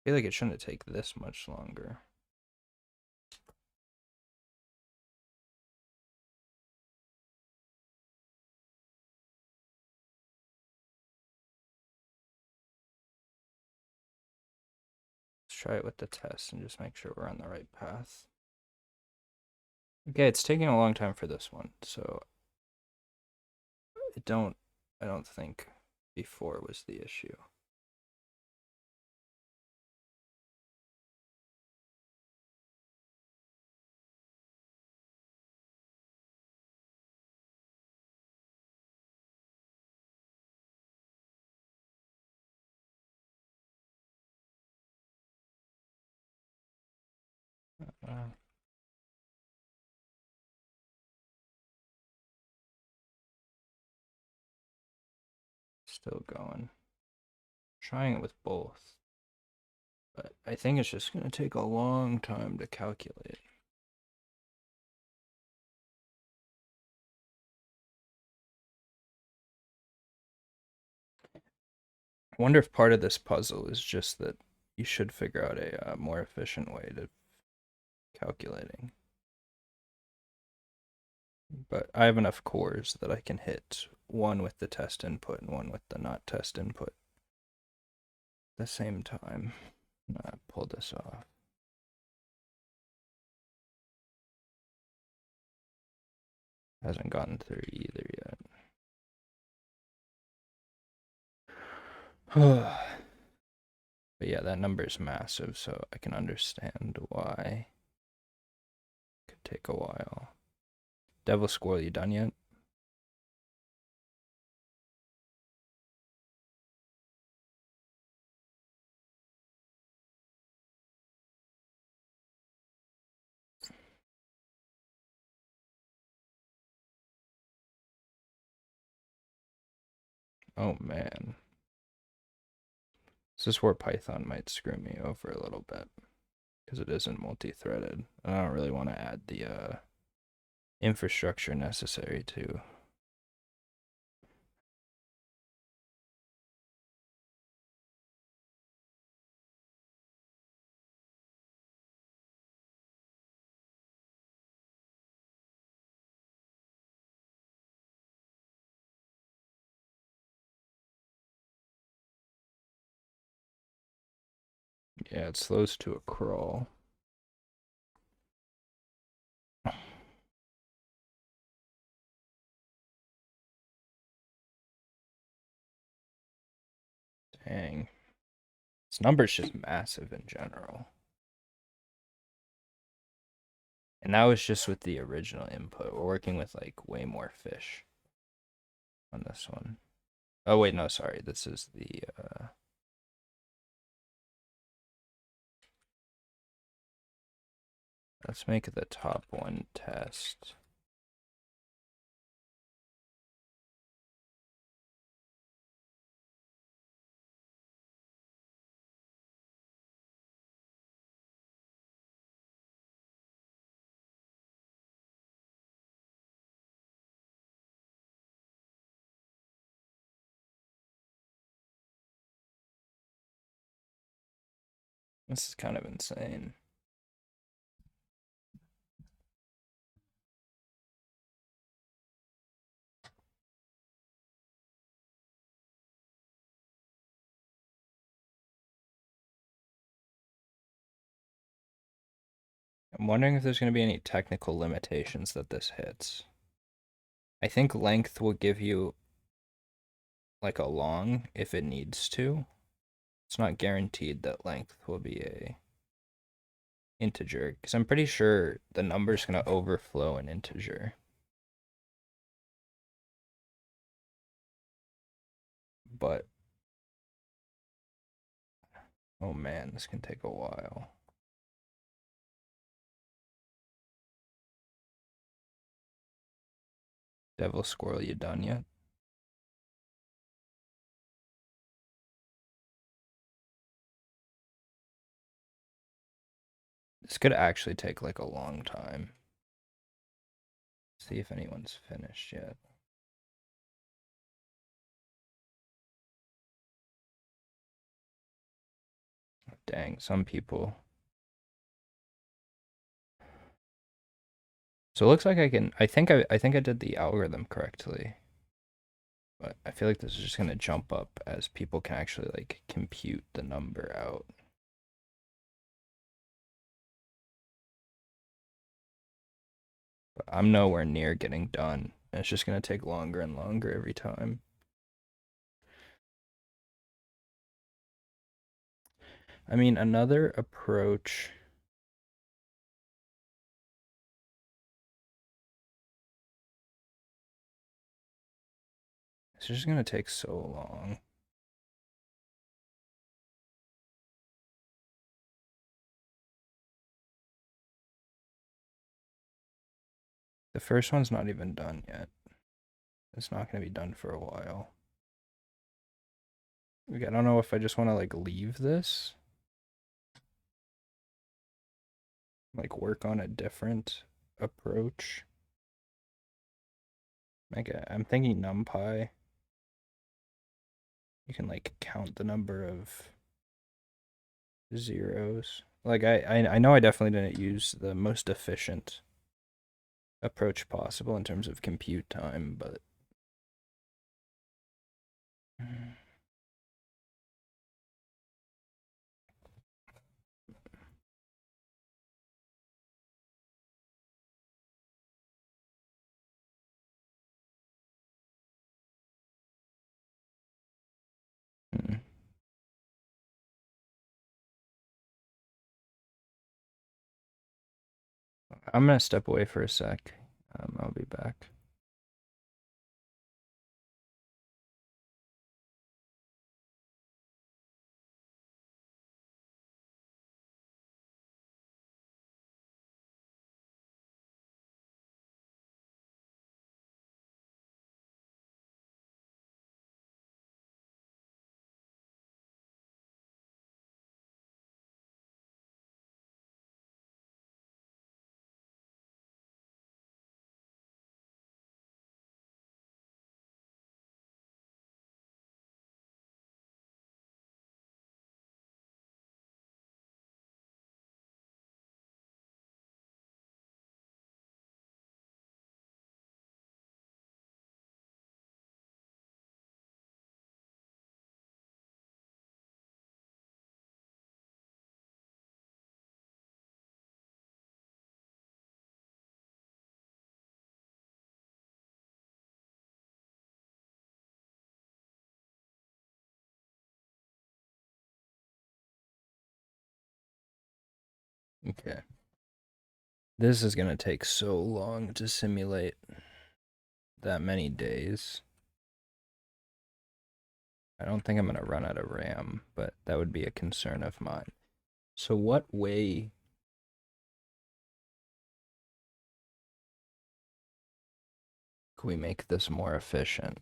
I feel like it shouldn't take this much longer. Let's try it with the test and just make sure we're on the right path. Okay, it's taking a long time for this one, so I don't think before was the issue. Uh, Still going. Trying it with both. But I think it's just going to take a long time to calculate. wonder if part of this puzzle is just that you should figure out a more efficient way to calculating. But I have enough cores that I can hit one with the test input and one with the not test input at the same time. Pull this off. Hasn't gotten through either yet. But yeah, that number is massive, so I can understand why it could take a while. Devil Squirrel, you done yet? Oh man. This is where Python might screw me over a little bit because it isn't multi-threaded. I don't really want to add the infrastructure necessary to. Yeah, it slows to a crawl. Dang. This number's just massive in general. And that was just with the original input. We're working with like way more fish on this one. Oh wait, no, sorry. This is the let's make the top one test. This is kind of insane. I'm wondering if there's going to be any technical limitations that this hits. I think length will give you like a long if it needs to. It's not guaranteed that length will be a integer because I'm pretty sure the number's going to overflow an integer. But oh man, this can take a while. Devil Squirrel, you done yet? This could actually take like a long time. See if anyone's finished yet. Dang, some people. So it looks like I think I did the algorithm correctly. But I feel like this is just gonna jump up as people can actually like compute the number out. But I'm nowhere near getting done. And it's just gonna take longer and longer every time. I mean, another approach. It's just gonna take so long. The first one's not even done yet. It's not gonna be done for a while. I don't know if I just want to like leave this. Like work on a different approach. Like I'm thinking NumPy. you can like count the number of zeros. Like I know I definitely didn't use the most efficient approach possible in terms of compute time, but I'm gonna step away for a sec. I'll be back. Okay. This is gonna take so long to simulate that many days. I don't think I'm gonna run out of RAM, but that would be a concern of mine. So what way can we make this more efficient?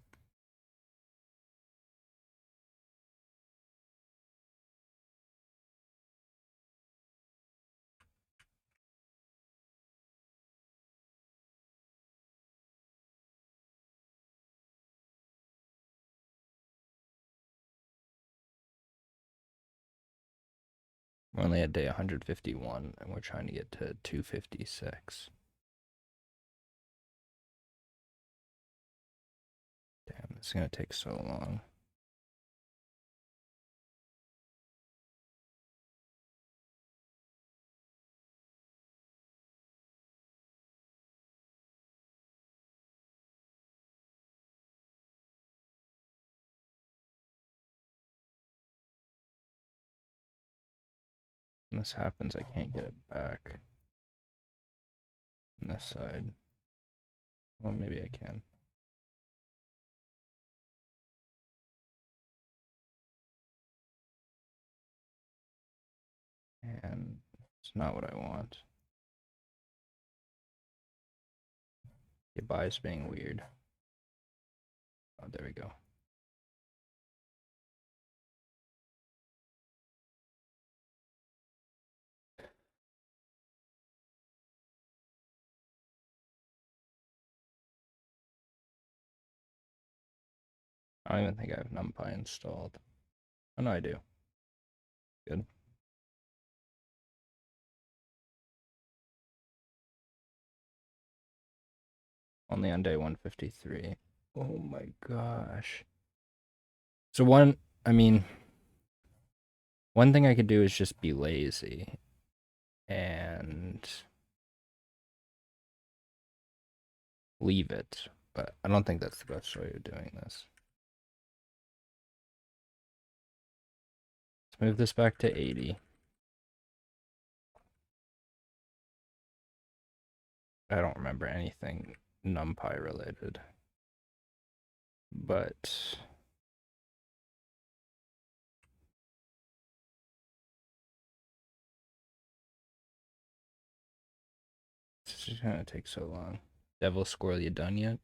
We're only at day 151 and we're trying to get to 256. Damn, this is gonna take so long. When this happens, I can't get it back on this side. Well, maybe I can. And it's not what I want. Goodbye is being weird. Oh, there we go. I don't even think I have NumPy installed. Oh, no, I do. Good. Only on day 153. Oh my gosh. So I mean, one thing I could do is just be lazy and leave it, but I don't think that's the best way of doing this. Let's move this back to 80. I don't remember anything NumPy related, but it's just gonna take so long. Devil Squirrel, you done yet?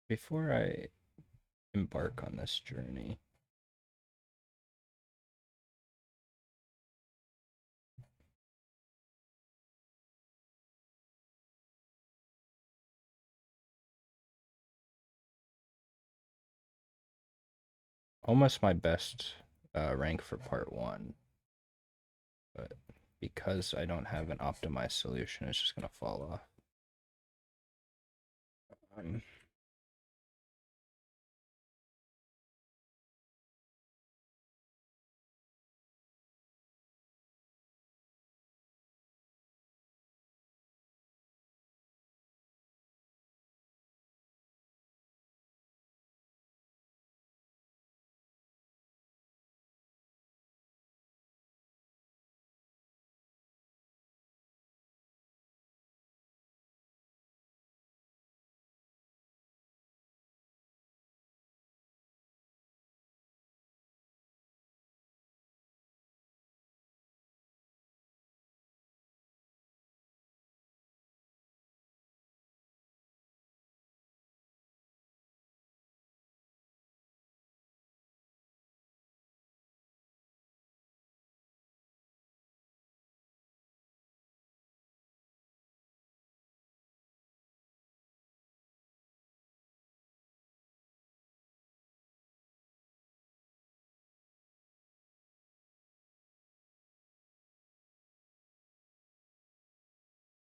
Before I embark on this journey, almost my best rank for part one, but because I don't have an optimized solution, it's just gonna fall off. Um,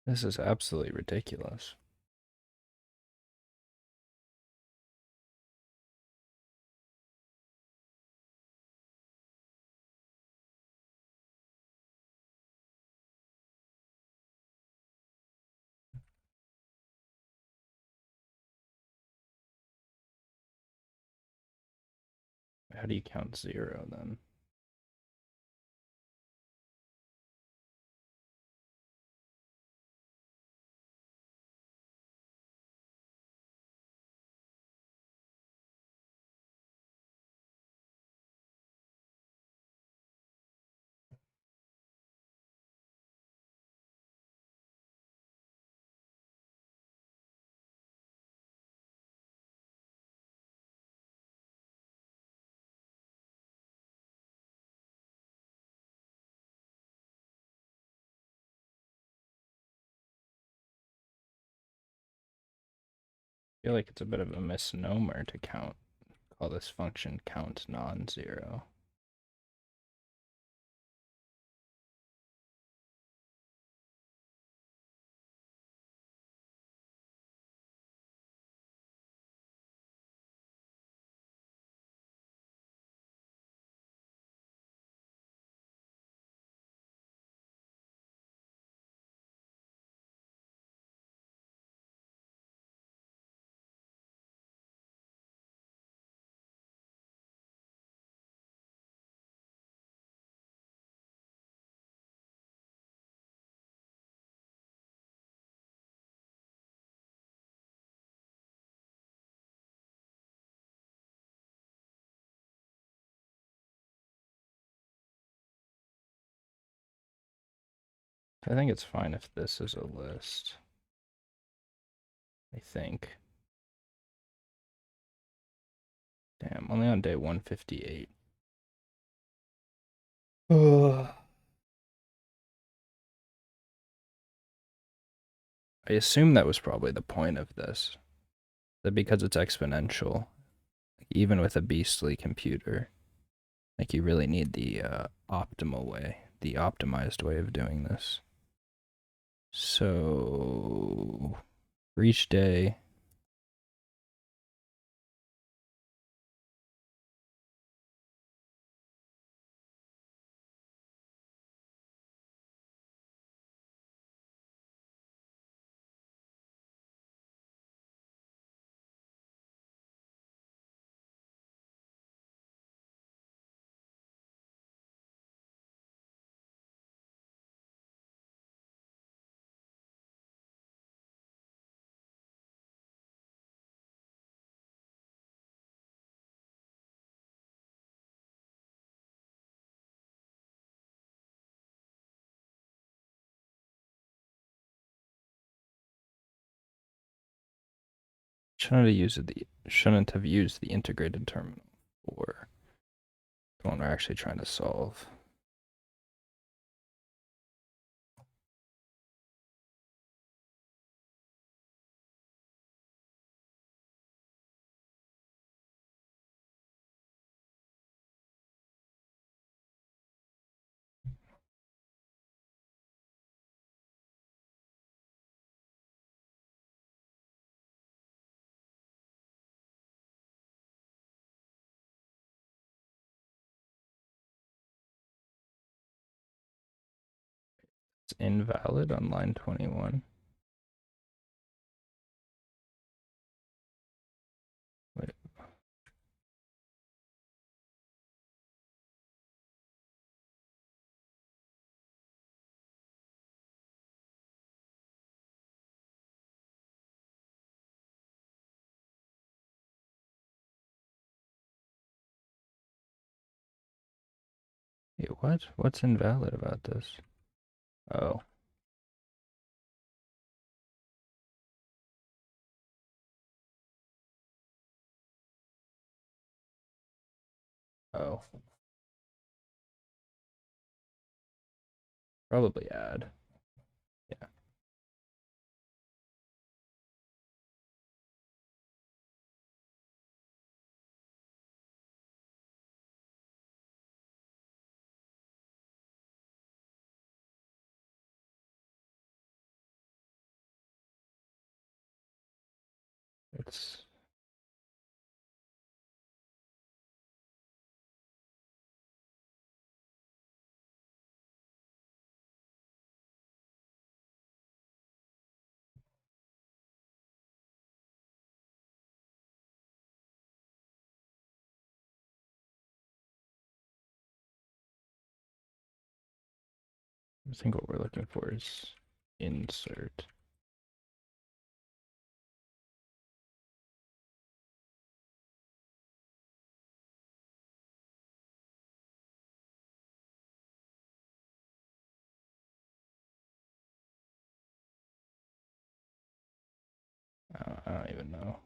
this is absolutely ridiculous. How do you count zero then? I feel like it's a bit of a misnomer to call this function count non-zero. I think it's fine if this is a list. I think. Damn, only on day 158. Ugh. I assume that was probably the point of this. That because it's exponential, even with a beastly computer, like you really need the optimal way, the optimized way of doing this. So for each day, shouldn't have used the integrated terminal for the one we're actually trying to solve. invalid on line 21. Wait. Wait, what? What's invalid about this? Oh. Oh. Probably add. Yeah. It's I think what we're looking for is insert. I don't even know.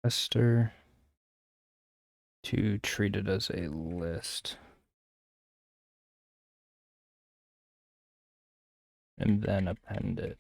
Tester to treat it as a list. And then append it.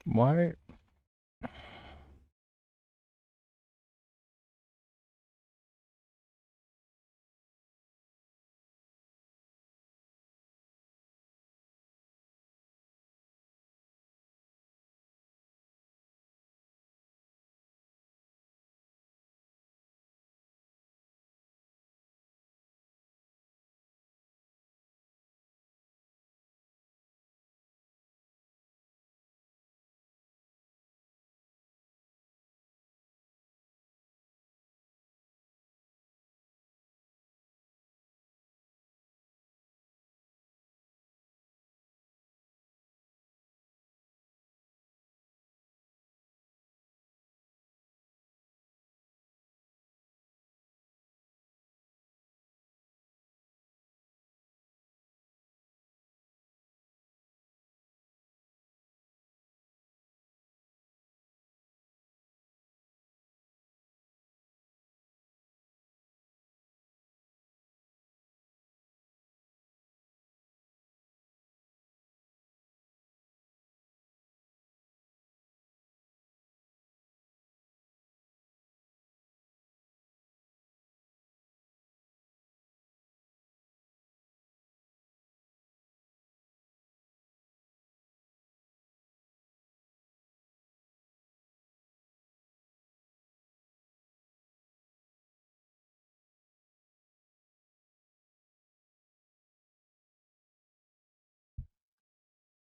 Why?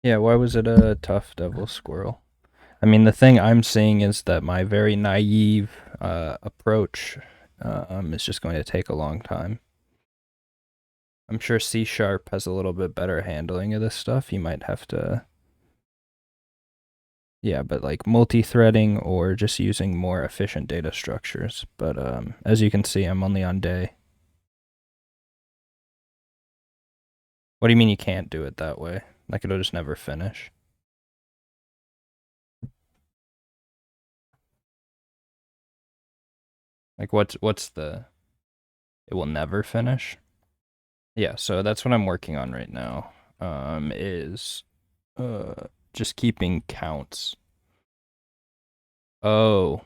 Yeah, why was it a tough devil squirrel? I mean, the thing I'm seeing is that my very naive approach is just going to take a long time. I'm sure C sharp has a little bit better handling of this stuff. You might have to, yeah, but like multi-threading or just using more efficient data structures. But as you can see, I'm only on day. What do you mean you can't do it that way? Like it'll just never finish. Like what's the it will never finish? Yeah, so that's what I'm working on right now. Is just keeping counts. Oh,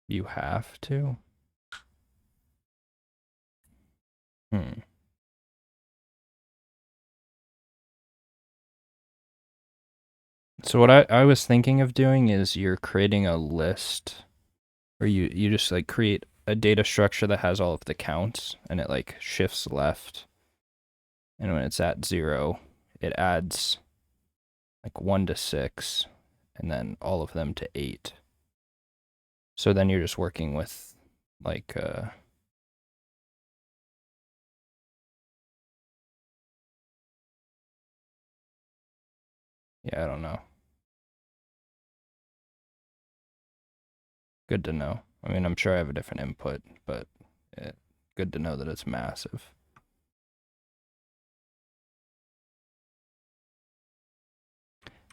you have to? Hmm. So what I was thinking of doing is you're creating a list where you just like create a data structure that has all of the counts and it like shifts left. And when it's at 0, it adds like 1 to 6 and then all of them to 8. So then you're just working with like yeah, I don't know. Good to know. I mean, I'm sure I have a different input, but good to know that it's massive.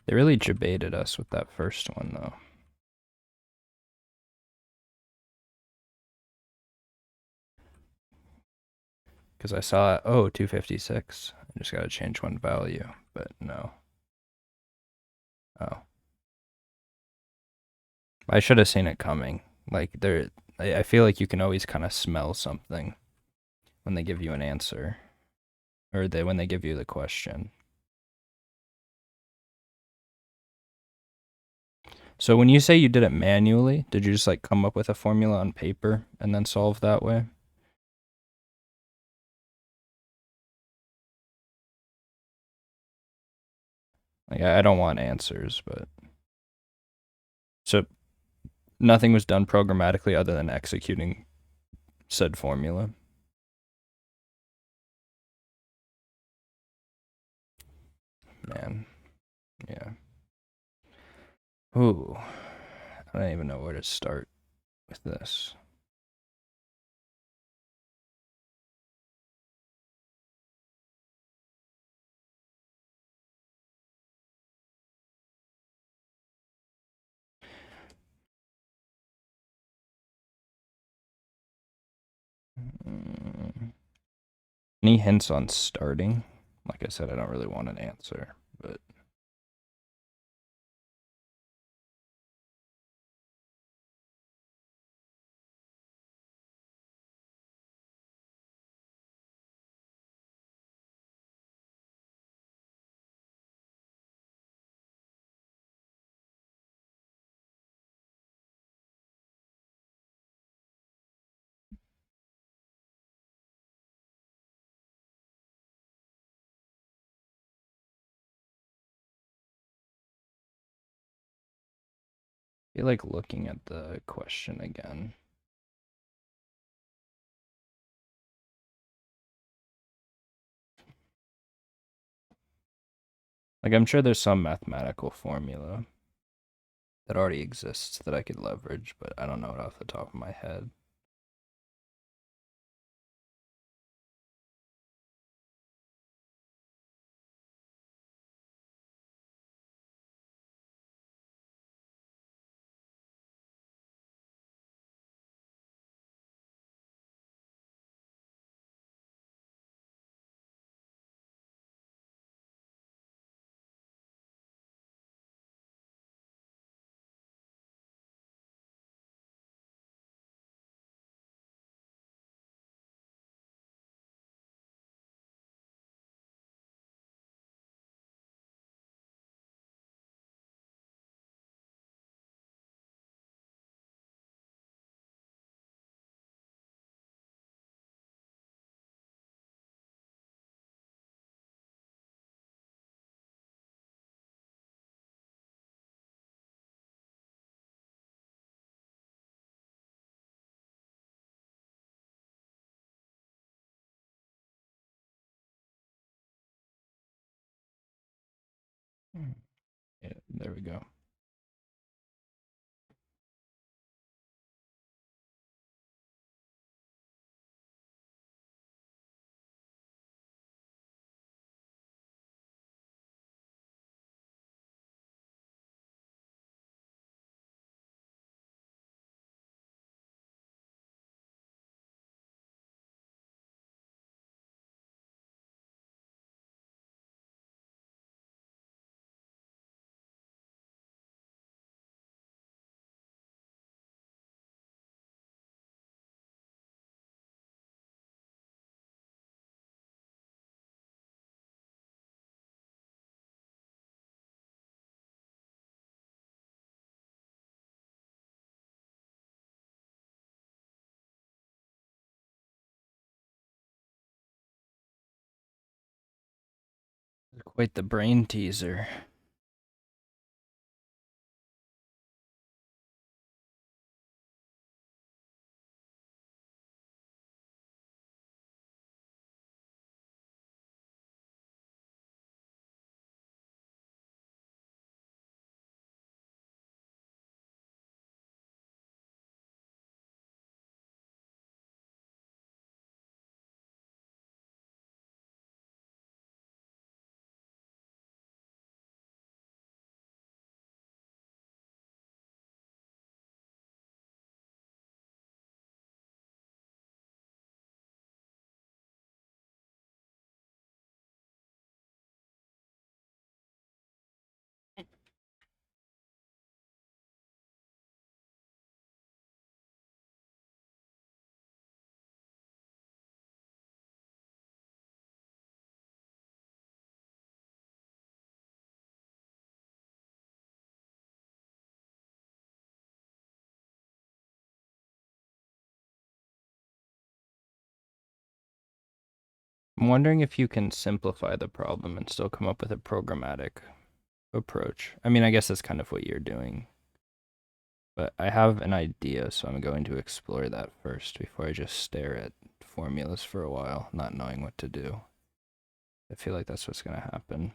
They really debated us with that first one, though. Because I saw, oh, 256. I just got to change one value, but no. Oh. I should have seen it coming. Like, I feel like you can always kind of smell something when they give you an answer, or when they give you the question. So when you say you did it manually, did you just like come up with a formula on paper and then solve that way? Like I don't want answers, but so nothing was done programmatically other than executing said formula. Man, yeah. Ooh, I don't even know where to start with this. Mm, Any hints on starting? Like I said, I don't really want an answer, but I feel like looking at the question again. Like I'm sure there's some mathematical formula that already exists that I could leverage, but I don't know it off the top of my head. Yeah, there we go. Quite the brain teaser. I'm wondering if you can simplify the problem and still come up with a programmatic approach. I mean, I guess that's kind of what you're doing. But I have an idea, so I'm going to explore that first before I just stare at formulas for a while, not knowing what to do. I feel like that's what's going to happen.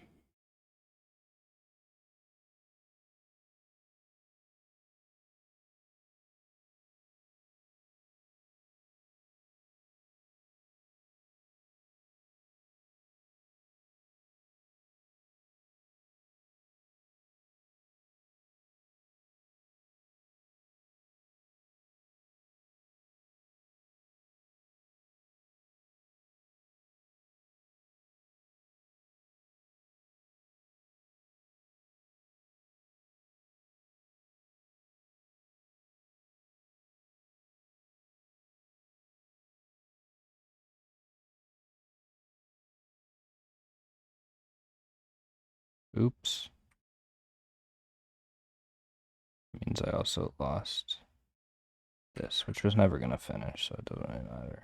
Oops. Means I also lost this, which was never going to finish, so it doesn't really matter.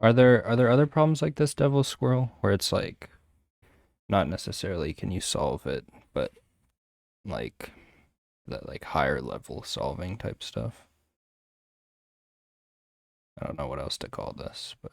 Are there other problems like this, Devil Squirrel, where it's like not necessarily can you solve it, but like that like higher level solving type stuff? I don't know what else to call this, but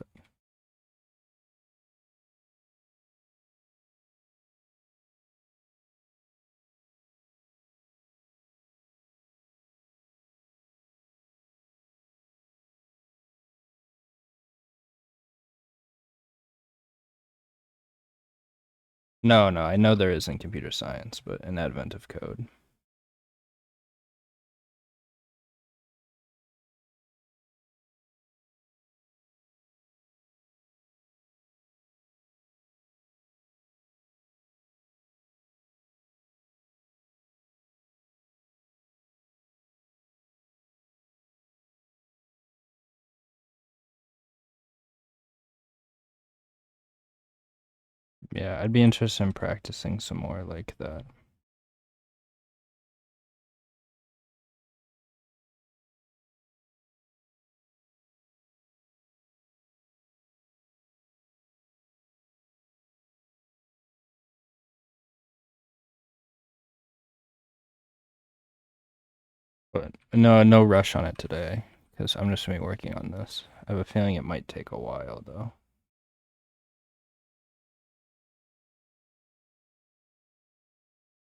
no, I know there is in computer science, but in advent of code. Yeah, I'd be interested in practicing some more like that. But no rush on it today because I'm just gonna be working on this. I have a feeling it might take a while though.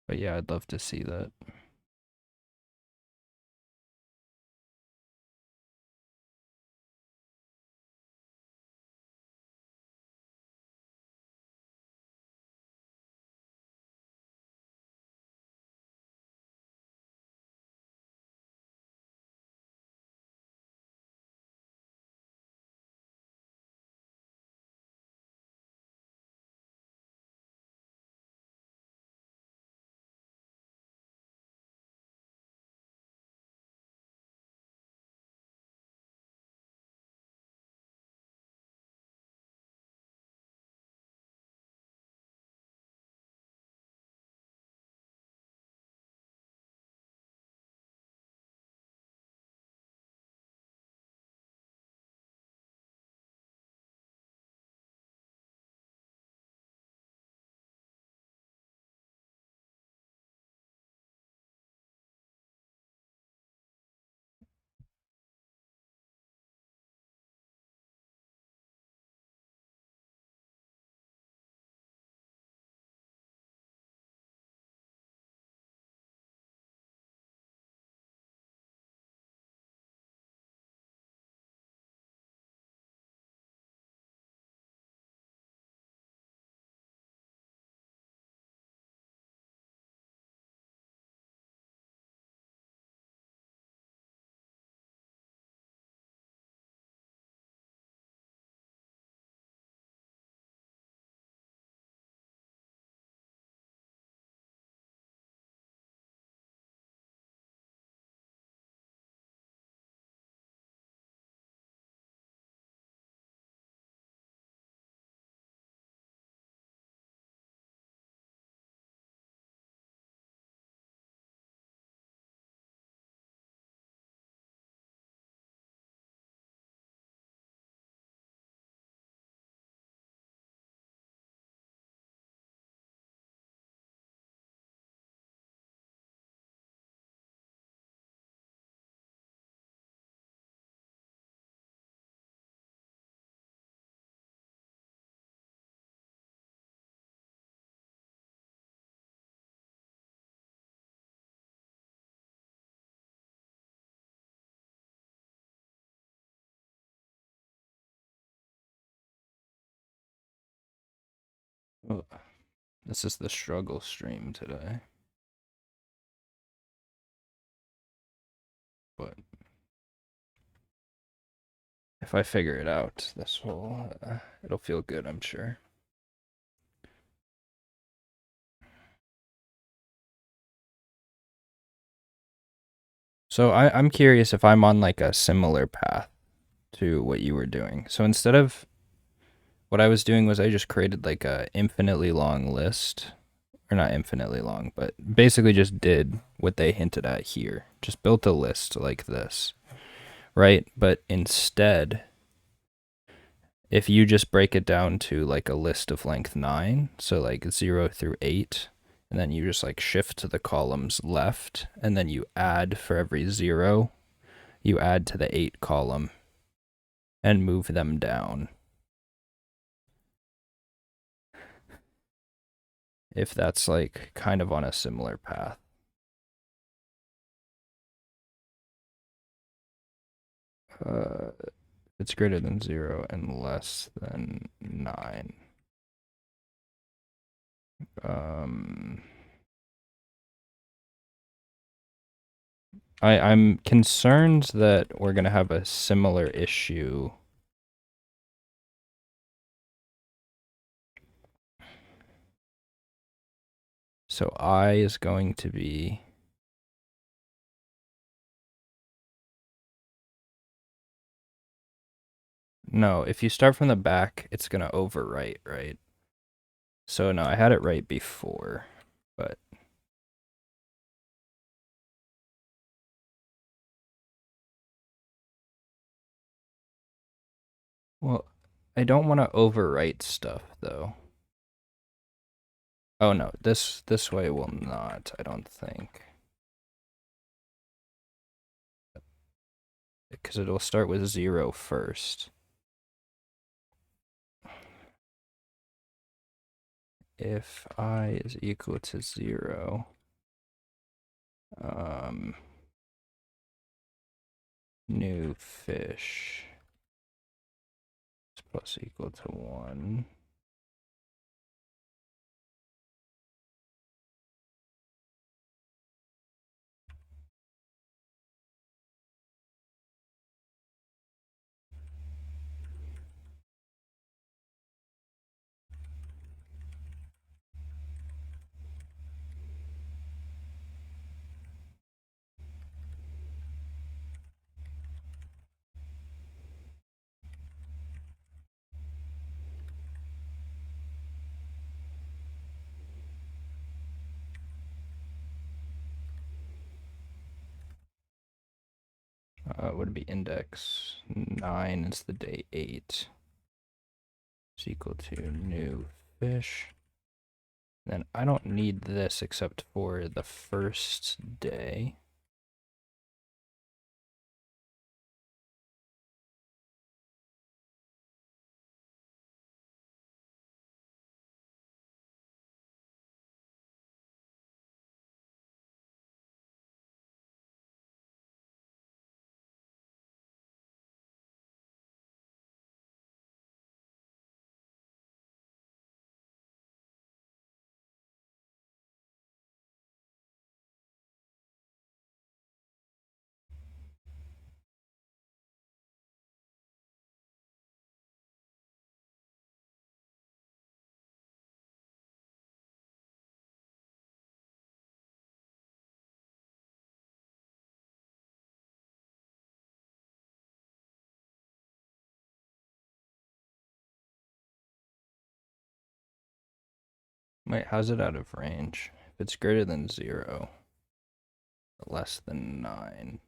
But yeah, I'd love to see that. Oh, this is the struggle stream today. But if I figure it out, this will it'll feel good, I'm sure. So I'm curious if I'm on like a similar path to what you were doing. So instead of what I was doing was I just created like a infinitely long list, or not infinitely long, but basically just did what they hinted at here. Just built a list like this, right? But instead, if you just break it down to like a list of length 9, so like 0 through 8, and then you just like shift to the columns left, and then you add for every 0, you add to the 8 column and move them down. If that's like kind of on a similar path. Uh, it's greater than 0 and less than 9. Um, I'm concerned that we're gonna have a similar issue. So I is going to be no. If you start from the back, it's gonna overwrite, right? So no, I had it right before, but well, I don't want to overwrite stuff though. Oh no, this way will not, I don't think. Because it'll start with 0 first. If I is equal to 0, new fish is plus equal to 1. Would be index 9 is the day 8. Is equal to new fish. Then I don't need this except for the first day. Wait, how's it out of range? If it's greater than 0, less than 9.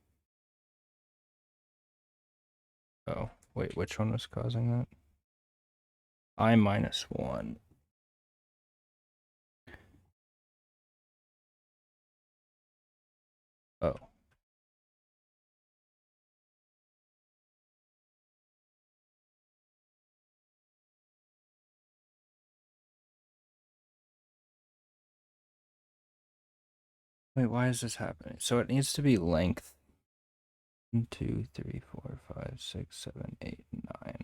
Oh, wait, which one was causing that? I minus 1. Oh. Wait, why is this happening? So it needs to be length 1, 2, 3, 4, 5, 6, 7, 8, 9.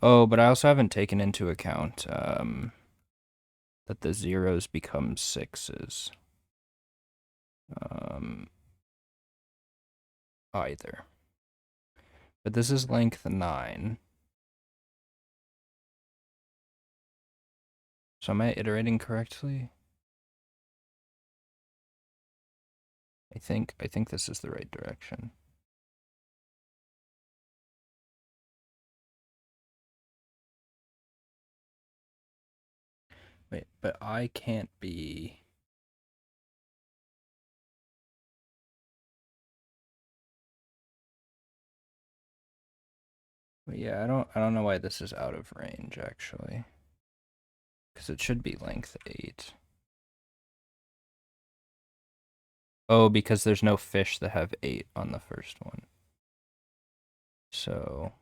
Oh, but I also haven't taken into account that the zeros become 6s. Either. But this is length 9. So am I iterating correctly? I think this is the right direction. Wait, but I can't be. But yeah, I don't know why this is out of range actually. Because it should be length 8. Oh, because there's no fish that have 8 on the first one. So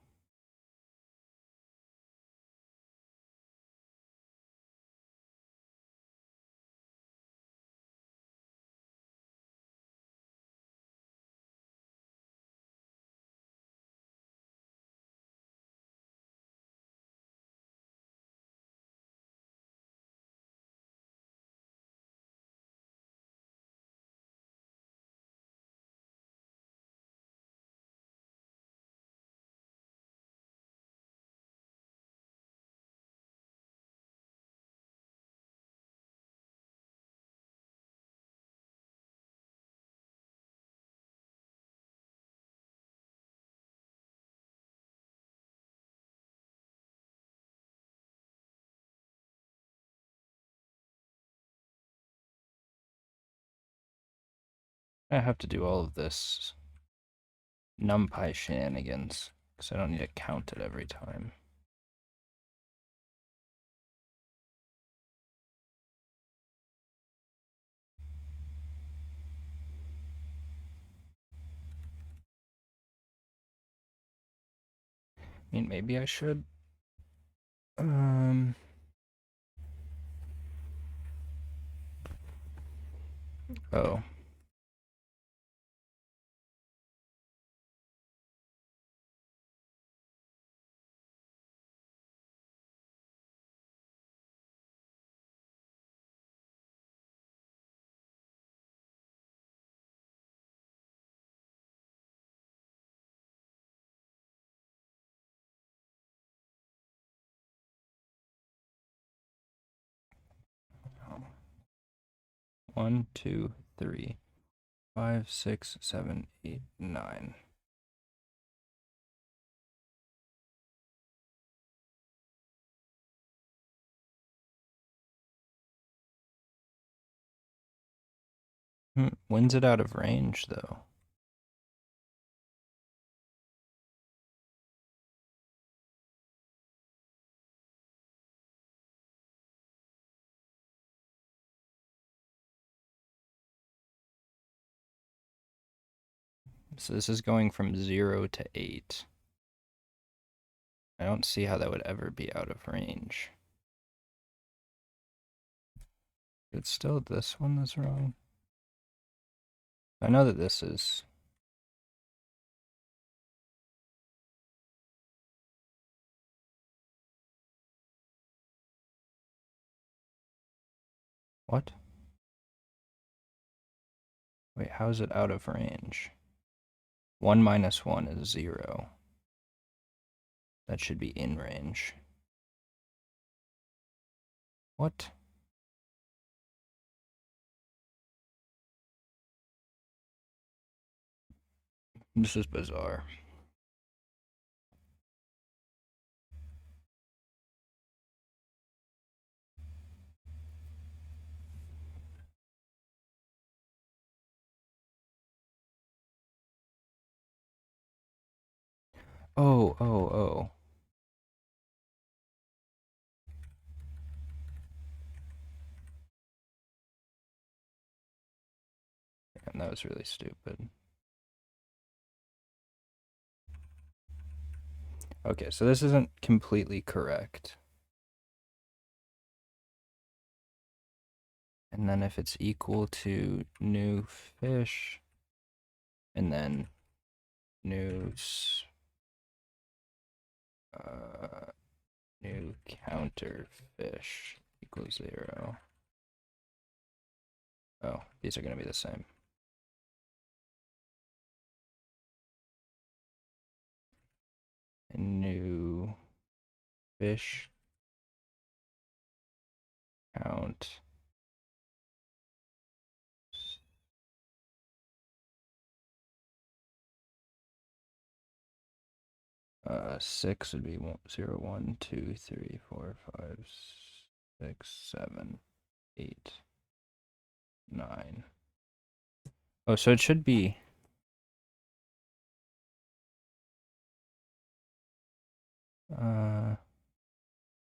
I have to do all of this NumPy shenanigans because I don't need to count it every time. I mean, maybe I should. Oh. One, two, three, 5, 6, 7, 8, 9. When's it out of range, though? So this is going from 0 to 8. I don't see how that would ever be out of range. It's still this one that's wrong. I know that this is. What? Wait, how is it out of range? 1 minus 1 is 0. That should be in range. What? This is bizarre. Oh, oh, oh. Damn, that was really stupid. Okay, so this isn't completely correct. And then if it's equal to new fish, and then new new counter fish equals 0. Oh, these are going to be the same. And new fish count 6 would be 0, 1, 2, 3, 4, 5, 6, 7, 8, 9. Oh, so it should be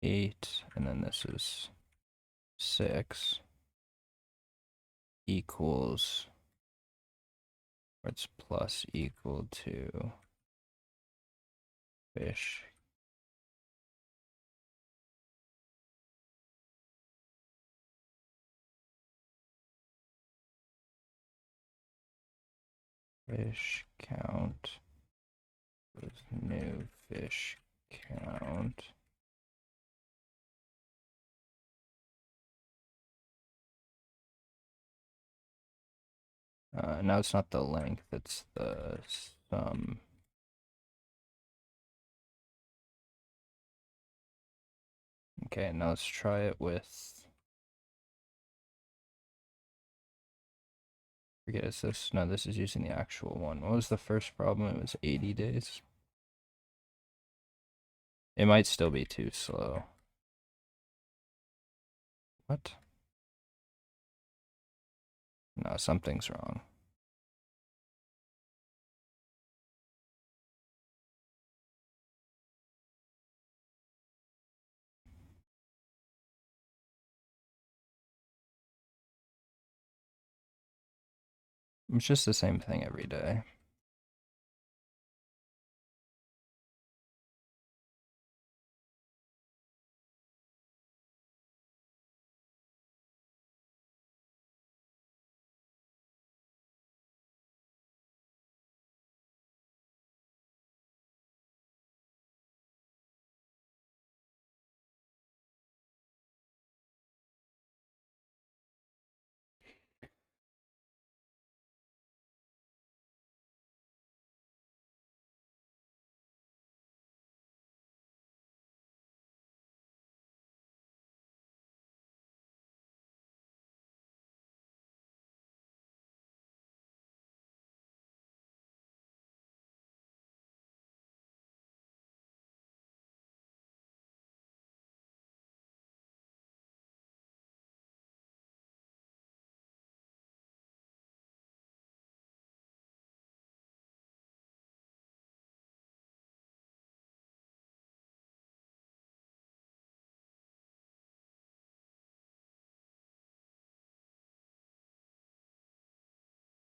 8, and then this is 6 equals, or it's plus equal to fish count with new fish count. Now it's not the length, it's the sum. Okay, now let's try it with. Forget, is this? No, this is using the actual one. What was the first problem? It was 80 days. It might still be too slow. What? No, something's wrong. It's just the same thing every day.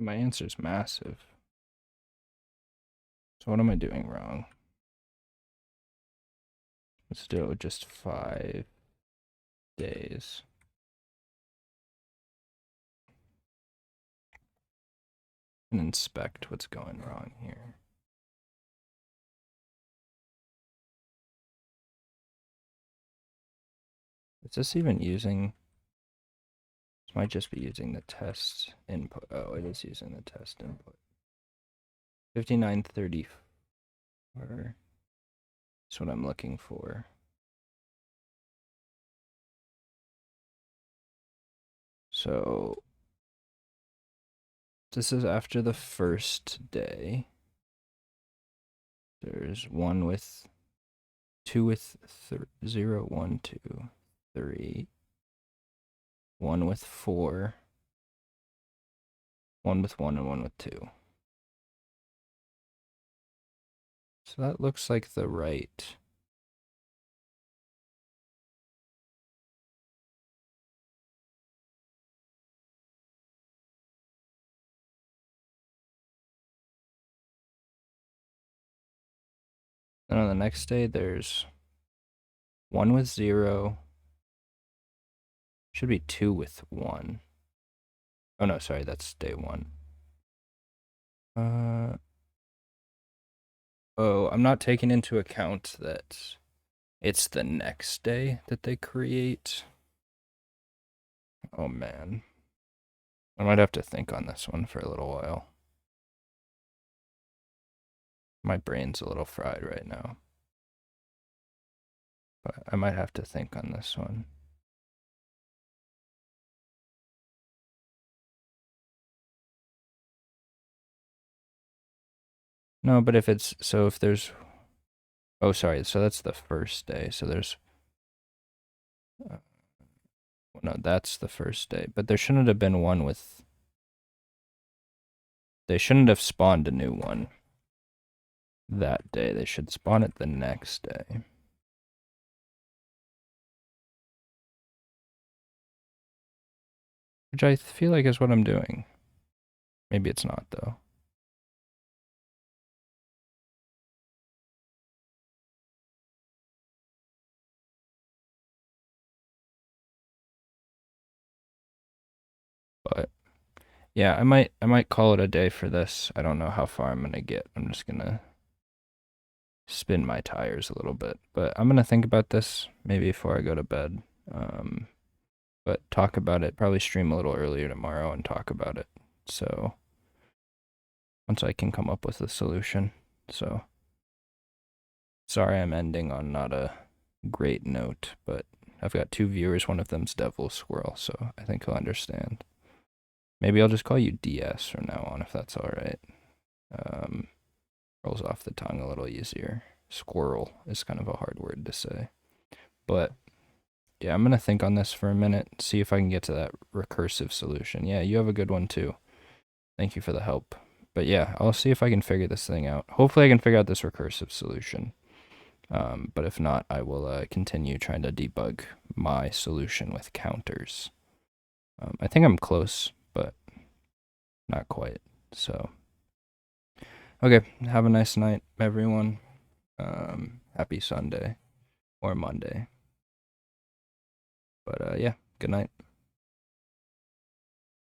My answer's massive. So what am I doing wrong? Let's do just 5 days. And inspect what's going wrong here. Is this even using... This might just be using the test input. Oh, it is using the test input. 5934. That's what I'm looking for. So this is after the first day. There's 1 with 2 with 0, 1, 2, 3. 1 with 4. 1 with 1 and 1 with 2. So that looks like the right. Then on the next day, there's 1 with 0. Should be 2 with 1. Oh no, sorry, that's day 1. Oh, I'm not taking into account that it's the next day that they create. Oh man. I might have to think on this one for a little while. My brain's a little fried right now. But I might have to think on this one. No, but if there's... Oh, sorry, so that's the first day. So there's... no, that's the first day. But there shouldn't have been one with... They shouldn't have spawned a new one that day. They should spawn it the next day. Which I feel like is what I'm doing. Maybe it's not, though. But yeah, I might call it a day for this. I don't know how far I'm gonna get. I'm just gonna spin my tires a little bit. But I'm gonna think about this maybe before I go to bed. But talk about it. Probably stream a little earlier tomorrow and talk about it. So once I can come up with a solution. So sorry I'm ending on not a great note, but I've got 2 viewers. One of them's Devil Squirrel, so I think he'll understand. Maybe I'll just call you DS from now on if that's all right. Rolls off the tongue a little easier. Squirrel is kind of a hard word to say. But yeah, I'm going to think on this for a minute, see if I can get to that recursive solution. Yeah, you have a good one too. Thank you for the help. But yeah, I'll see if I can figure this thing out. Hopefully I can figure out this recursive solution. But if not, I will continue trying to debug my solution with counters. I think I'm close, but not quite. So, okay, have a nice night, everyone. Happy Sunday or Monday. But yeah, good night.